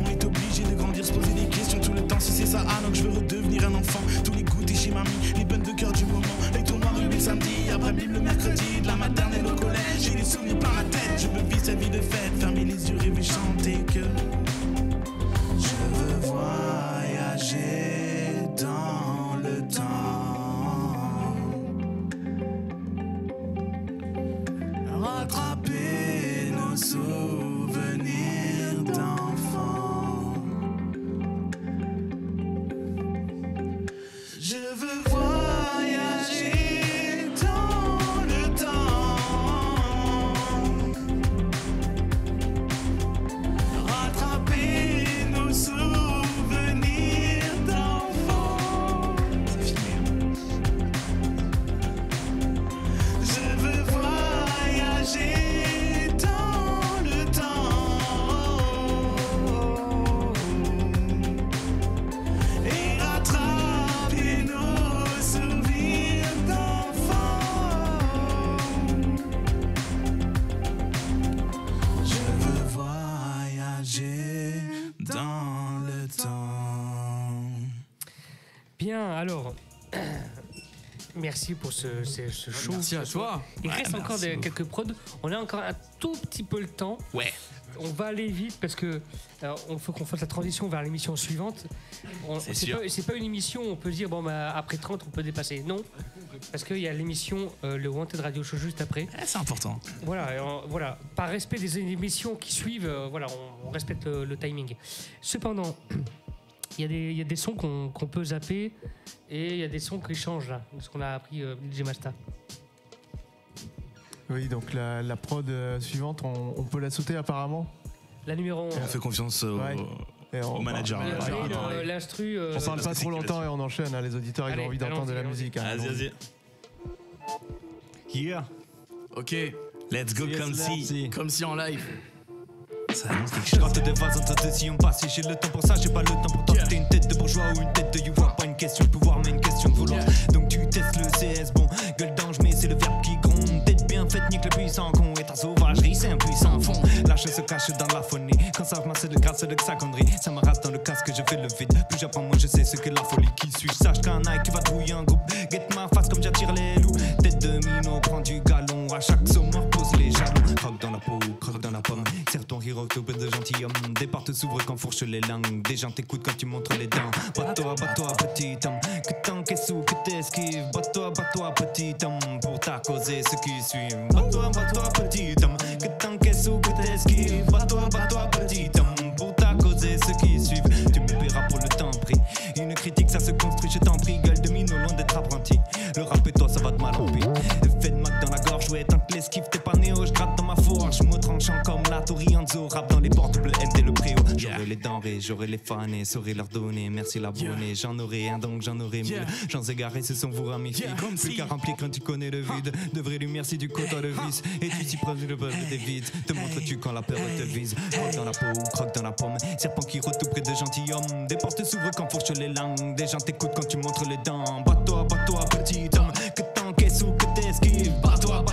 On est obligé de grandir, se poser des questions tout le temps. Si c'est ça, donc je veux redevenir un enfant. Tous les goûter chez mamie, les bonnes de cœur du moment. Les tournois rugby le samedi, après Bible le mercredi. De la maternelle au collège, j'ai des souvenirs plein la tête. Je veux vivre cette vie de fête, fermer les yeux, rêver, chanter que je veux voyager dans le temps, rattraper nos souvenirs d'enfants. Je veux voyager dans le temps, rattraper nos souvenirs d'enfants. C'est fini. Je veux voyager dans le temps et rattraper nos souvenirs d'enfants. Je veux voyager dans le temps. Bien, alors. Merci pour ce show. Merci à toi. Il Ouais, reste encore merci quelques prods. On a encore un tout petit peu le temps. Ouais. On va aller vite parce que il faut qu'on fasse la transition vers l'émission suivante. C'est sûr. C'est pas une émission où on peut dire bon bah après 30 on peut dépasser. Non, parce qu'il y a l'émission le Wanted Radio Show juste après. C'est important. Voilà, voilà. Par respect des émissions qui suivent, voilà, on respecte le timing. Cependant, il y a des sons qu'on peut zapper et il y a des sons qui changent là, ce qu'on a appris DJ Masta. Oui, donc la prod suivante, on peut la sauter apparemment. La numéro 11. On fait confiance au manager. L'instru. On parle pas trop longtemps et on enchaîne, hein, les auditeurs ils Allez, ont envie d'entendre de la allons-y. musique. Hein, Vas-y. Yeah. Ok. Let's go comme si. Comme si en live. Ça annonce quelque Je chose. rate des vases en décision pas. Si j'ai le temps pour ça, j'ai pas le temps pour toi. T'es une tête de bourgeois ou une tête de youvoir. Pas une question de pouvoir, mais une question de vouloir. Donc tu testes le CS, bon, gueule d'ange, mais c'est le verbe qui gronde. Tête bien faite, nique le puissant con. Et ta sauvagerie, c'est un puissant fond. Lâche se cache dans la phonie. Quand ça masse de grâce de sa connerie. Ça me rase dans le casque, je fais le vide. Plus j'apprends, moi je sais ce que la folie. Qui suis-je? Sache qu'un œil qui va trouiller un groupe. Guette ma face comme j'attire les loups. Tête de minot, prends du galon. À chaque sommeur, pose les jalons. Croque dans la peau, croque dans la pomme. Serre ton rire autour de gentilhomme. Des portes s'ouvrent quand fourche les langues. Des gens t'écoutent quand tu montres les dents. Bat-toi, petit homme. Que t'encaisses ou que t'esquives. Bat-toi, petit homme. Pour ta causer ce qui suit. Bat-toi, petit homme. Que t'encaisses ou que t'esquives. Bat-toi, petit homme. Pour ta causer ce qui suivent. Tu me paieras pour le temps pris. Une critique, ça se construit, je t'en prie. Gueule de minot, loin d'être apprenti. Le rap et toi, ça va de mal en pis. Fait de mac dans la gorge, ouais, tant que l'esquive, t'es pas néo. Je gratte dans ma forge, me tranchant comme la Torianzo. Rap dans les portes, double MD, le préau. J'aurai les denrées, j'aurai les fanés, saurai leur donner. Merci l'abonné, j'en aurai un donc j'en aurai mille. J'en égaré, ce sont vous ramifiés. Plus qu'à remplir quand tu connais le vide. De vraies lumières si tu côtoies le vice. Et tu t'y prends le peuple des vides. Te montres-tu quand la peur te vise. Croque dans la peau, croque dans la pomme. Serpent qui rôde tout près de gentilshommes. Des portes s'ouvrent quand fourche les langues. Des gens t'écoutent quand tu montres les dents. Bat-toi, petit homme. Que t'encaisses ou que t'esquives. Bat-toi,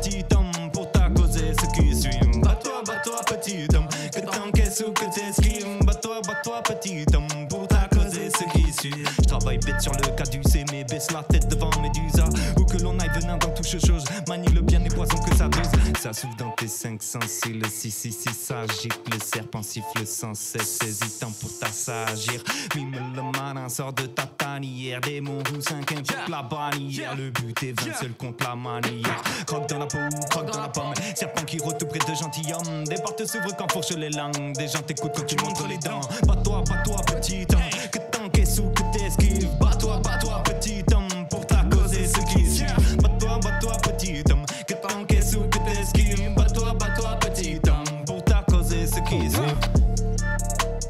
petit homme. Pour ta causer ce qui suit. Bat-toi, petit homme. Que t'encaisses ou que t'esquives. Bat-toi, petit homme. Pour ta causer ce qui suit. Je travaille bête sur le caducé, mais baisse la tête devant Médusa. Où que l'on aille venant dans touche chose. Manie le bien et poison que ça dose. Ça souffle dans tes 5 sens. Et le 666 s'agite. Le serpent siffle sans cesse, hésitant pour t'assagir. Mime le malin sort de ta tanière. Démon roux 5 invoque la bannière. Le but est 20 seul contre la manière. Croque dans la peau, croque dans la pomme. Serpent qui rôde tout près de gentilshommes. Des portes s'ouvrent quand fourche les langues. Des gens t'écoutent quand tu montres les dents. Bat-toi, petit homme. Que t'encaisses ou que t'esquives. Bat-toi, petit homme. Pour ta causer ce qui suit. Bat-toi, petit homme. Que t'encaisses ou que t'esquives. Bat-toi, petit homme. Pour ta causer ce qui suit.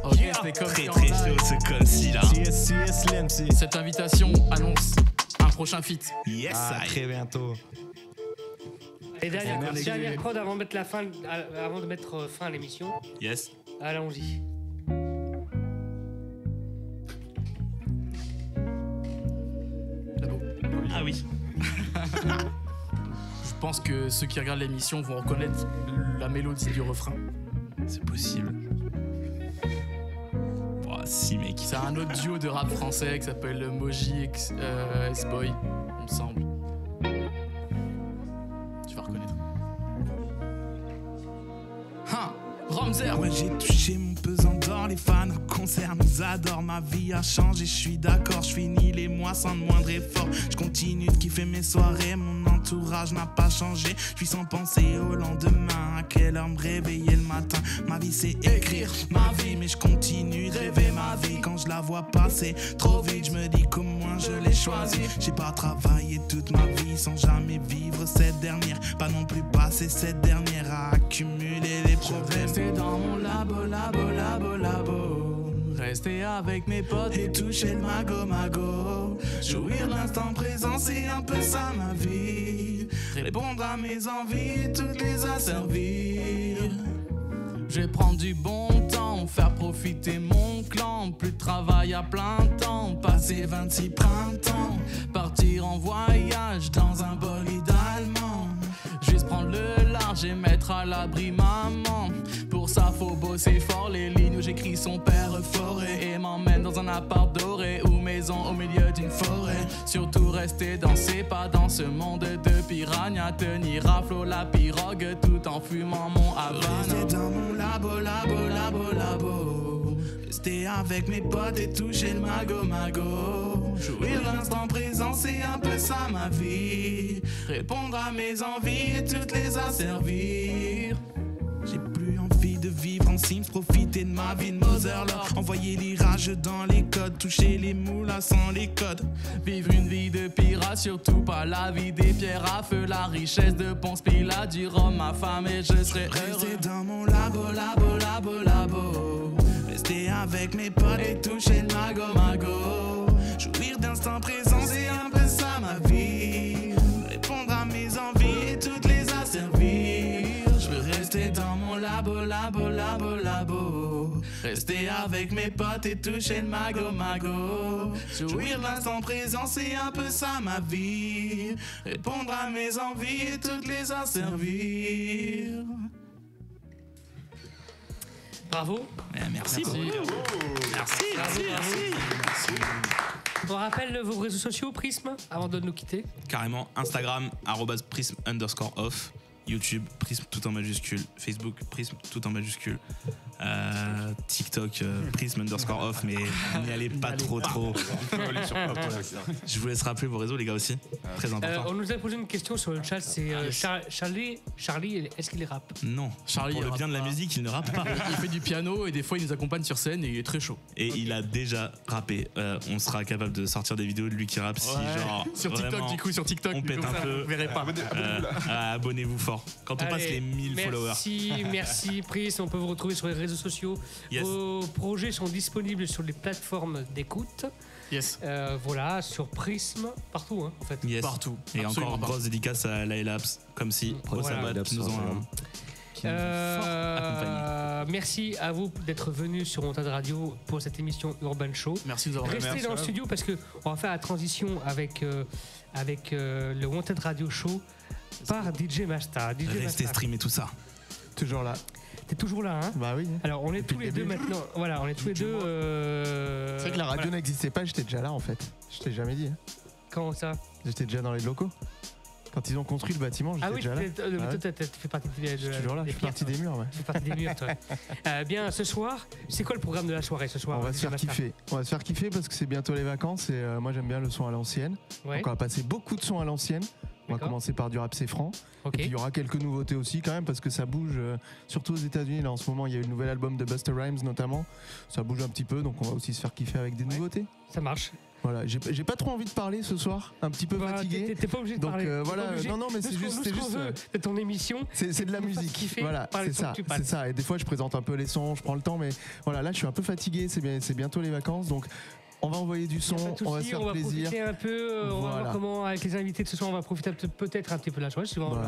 Ok, c'était comme Très si en très live. chaud ce comme si là. CS, l'MC. Cette invitation annonce un prochain feat. Yes, À I. très bientôt. Et dernière prod avant de mettre fin à l'émission. Yes. Allons-y. Ah oui. Je pense que ceux qui regardent l'émission vont reconnaître la mélodie du refrain. C'est possible. Oh, si mec. C'est un autre duo de rap français qui s'appelle Moji S-Boy, il me semble. Tu vas reconnaître. Ramzer. Ouais, j'ai touché mon pesant d'or, les fans en concert nous adorent. Ma vie a changé, je suis d'accord, je finis les mois sans le moindre effort. Je continue de kiffer mes soirées, mon entourage n'a pas changé. Je suis sans penser au lendemain, à quelle heure me réveiller le matin. Ma vie c'est écrire ma vie, mais je continue de rêver ma vie. Quand je la vois passer trop vite, je me dis qu'au moins je l'ai choisi. J'ai pas travaillé toute ma vie sans jamais vivre cette dernière, pas non plus passer cette dernière à accumuler les problèmes. Rester dans mon labo, rester avec mes potes et toucher le mago. Jouir l'instant présent, c'est un peu ça ma vie. Répondre à mes envies et toutes les asservir. Je vais prendre du bon temps, faire profiter mon clan. Plus de travail à plein temps, passer 26 printemps, partir en voyage dans un bolide allemand. Juste prendre le large et mettre à l'abri maman. Pour ça faut bosser fort, les lignes où j'écris son père forêt. Et m'emmène dans un appart doré ou maison au milieu d'une forêt. Surtout rester dans ses pas dans ce monde de piranha. Tenir à flot la pirogue tout en fumant mon Havana. Rester dans mon labo. Rester avec mes potes et toucher le mago. Jouir l'instant présent, c'est un peu ça ma vie. Répondre à mes envies et toutes les asservir. J'ai plus envie de vivre en Sims, profiter de ma vie de Motherlord. Envoyer l'irage dans les codes, toucher les moulas sans les codes. Vivre une vie de pirate, surtout pas la vie des pierres à feu. La richesse de Ponce Pilate, du rhum, ma femme et je serai heureux. Rester dans mon labo. Rester avec mes potes et toucher le mago. Jouir d'instant présent, c'est un peu ça ma vie. Répondre à mes envies et toutes les asservir. Je veux rester dans mon labo. Rester avec mes potes et toucher le mago. Jouir l'instant présent, c'est un peu ça ma vie. Répondre à mes envies et toutes les asservir. Bravo. Merci. Merci. On rappelle vos réseaux sociaux, Prism, avant de nous quitter. Carrément, Instagram, @prism_off. YouTube, Prism tout en majuscule. Facebook, Prism tout en majuscule. TikTok, Prism_off, mais n'y allez pas trop. Je vous laisse rappeler vos réseaux, les gars, aussi. Très important. On nous a posé une question sur le chat, c'est Charlie, est-ce qu'il rappe? Non. Charlie, pour le bien de la musique, il ne rappe pas. Il fait du piano et des fois il nous accompagne sur scène et il est très chaud. Et il a déjà rappé. On sera capable de sortir des vidéos de lui qui rappe si genre sur TikTok, du coup, sur TikTok, on pète un peu. Vous verrez pas. Abonnez-vous fort. Quand on passe les 1000 followers. Merci Prism, on peut vous retrouver sur les réseaux sociaux. Yes. Vos projets sont disponibles sur les plateformes d'écoute. Yes. Voilà, sur Prism, partout en fait. Yes. Partout. Et absolument encore grosse dédicace à Laelaps, comme si voilà. qui nous ont merci à vous d'être venus sur Wanted Radio pour cette émission Urban Show. Merci de nous avoir Restez dans le studio parce que on va faire la transition avec le Wanted Radio Show par DJ Masta. Restez streamer tout ça. Toujours là. T'es toujours là, hein? Bah oui. Alors on est tous les deux maintenant. Voilà, on est tous les deux. C'est vrai que la radio n'existait pas, j'étais déjà là en fait. Je t'ai jamais dit. Comment ça? J'étais déjà dans les locaux. Quand ils ont construit le bâtiment, j'étais déjà là. Toi, tu fais partie de. Je suis toujours là, je fais partie des murs. Ouais. Tu fais partie des murs, toi. Bien, ce soir, c'est quoi le programme de la soirée ce soir? On va se faire kiffer. On va se faire kiffer parce que c'est bientôt les vacances et moi j'aime bien le son à l'ancienne. Ouais. Donc on va passer beaucoup de sons à l'ancienne. On va commencer par du rap c'est franc. Okay. Et puis il y aura quelques nouveautés aussi quand même parce que ça bouge, surtout aux États-Unis. Là en ce moment, il y a eu le nouvel album de Busta Rhymes notamment. Ça bouge un petit peu, donc on va aussi se faire kiffer avec des nouveautés. Ça marche. Voilà, j'ai pas trop envie de parler ce soir, un petit peu fatigué. T'es pas obligé de parler. Donc voilà, non mais c'est juste de ton émission. C'est de la musique. Voilà, c'est ça. Et des fois je présente un peu les sons, je prends le temps, mais voilà, là je suis un peu fatigué. C'est bientôt les vacances, donc On va envoyer du son, on va se faire plaisir. Profiter un peu, on va voir comment, avec les invités de ce soir, on va profiter peut-être un petit peu de la soirée, suivant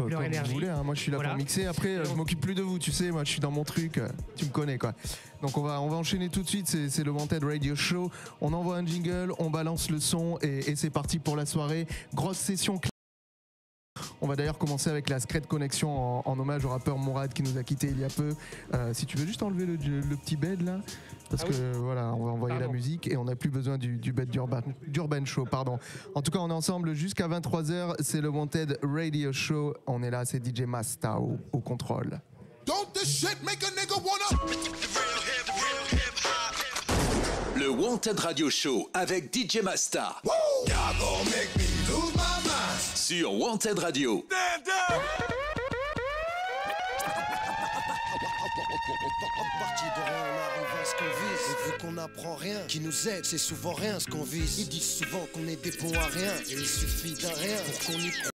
leur énergie. Vous voulez, hein. Moi je suis là pour mixer. Après, je m'occupe plus de vous, tu sais, moi je suis dans mon truc, tu me connais quoi. Donc on va enchaîner tout de suite, c'est le Wanted Radio Show. On envoie un jingle, on balance le son et c'est parti pour la soirée. Grosse session. On va d'ailleurs commencer avec la Secret Connection en hommage au rappeur Mourad qui nous a quitté il y a peu. Si tu veux juste enlever le petit bed là, parce que voilà, on va envoyer la musique et on n'a plus besoin du bed d'Urban Show, pardon. En tout cas, on est ensemble jusqu'à 23h, c'est le Wanted Radio Show. On est là, c'est DJ Masta au contrôle. Don't this shit make a nigga wanna... Le Wanted Radio Show avec DJ Masta. Sur Wanted Radio. Parti de rien, on arrive à ce qu'on vise. Et vu qu'on n'apprend rien, qui nous aide, c'est souvent rien ce qu'on vise. Ils disent souvent qu'on est des bons à rien, et il suffit d'un rien pour qu'on y croit.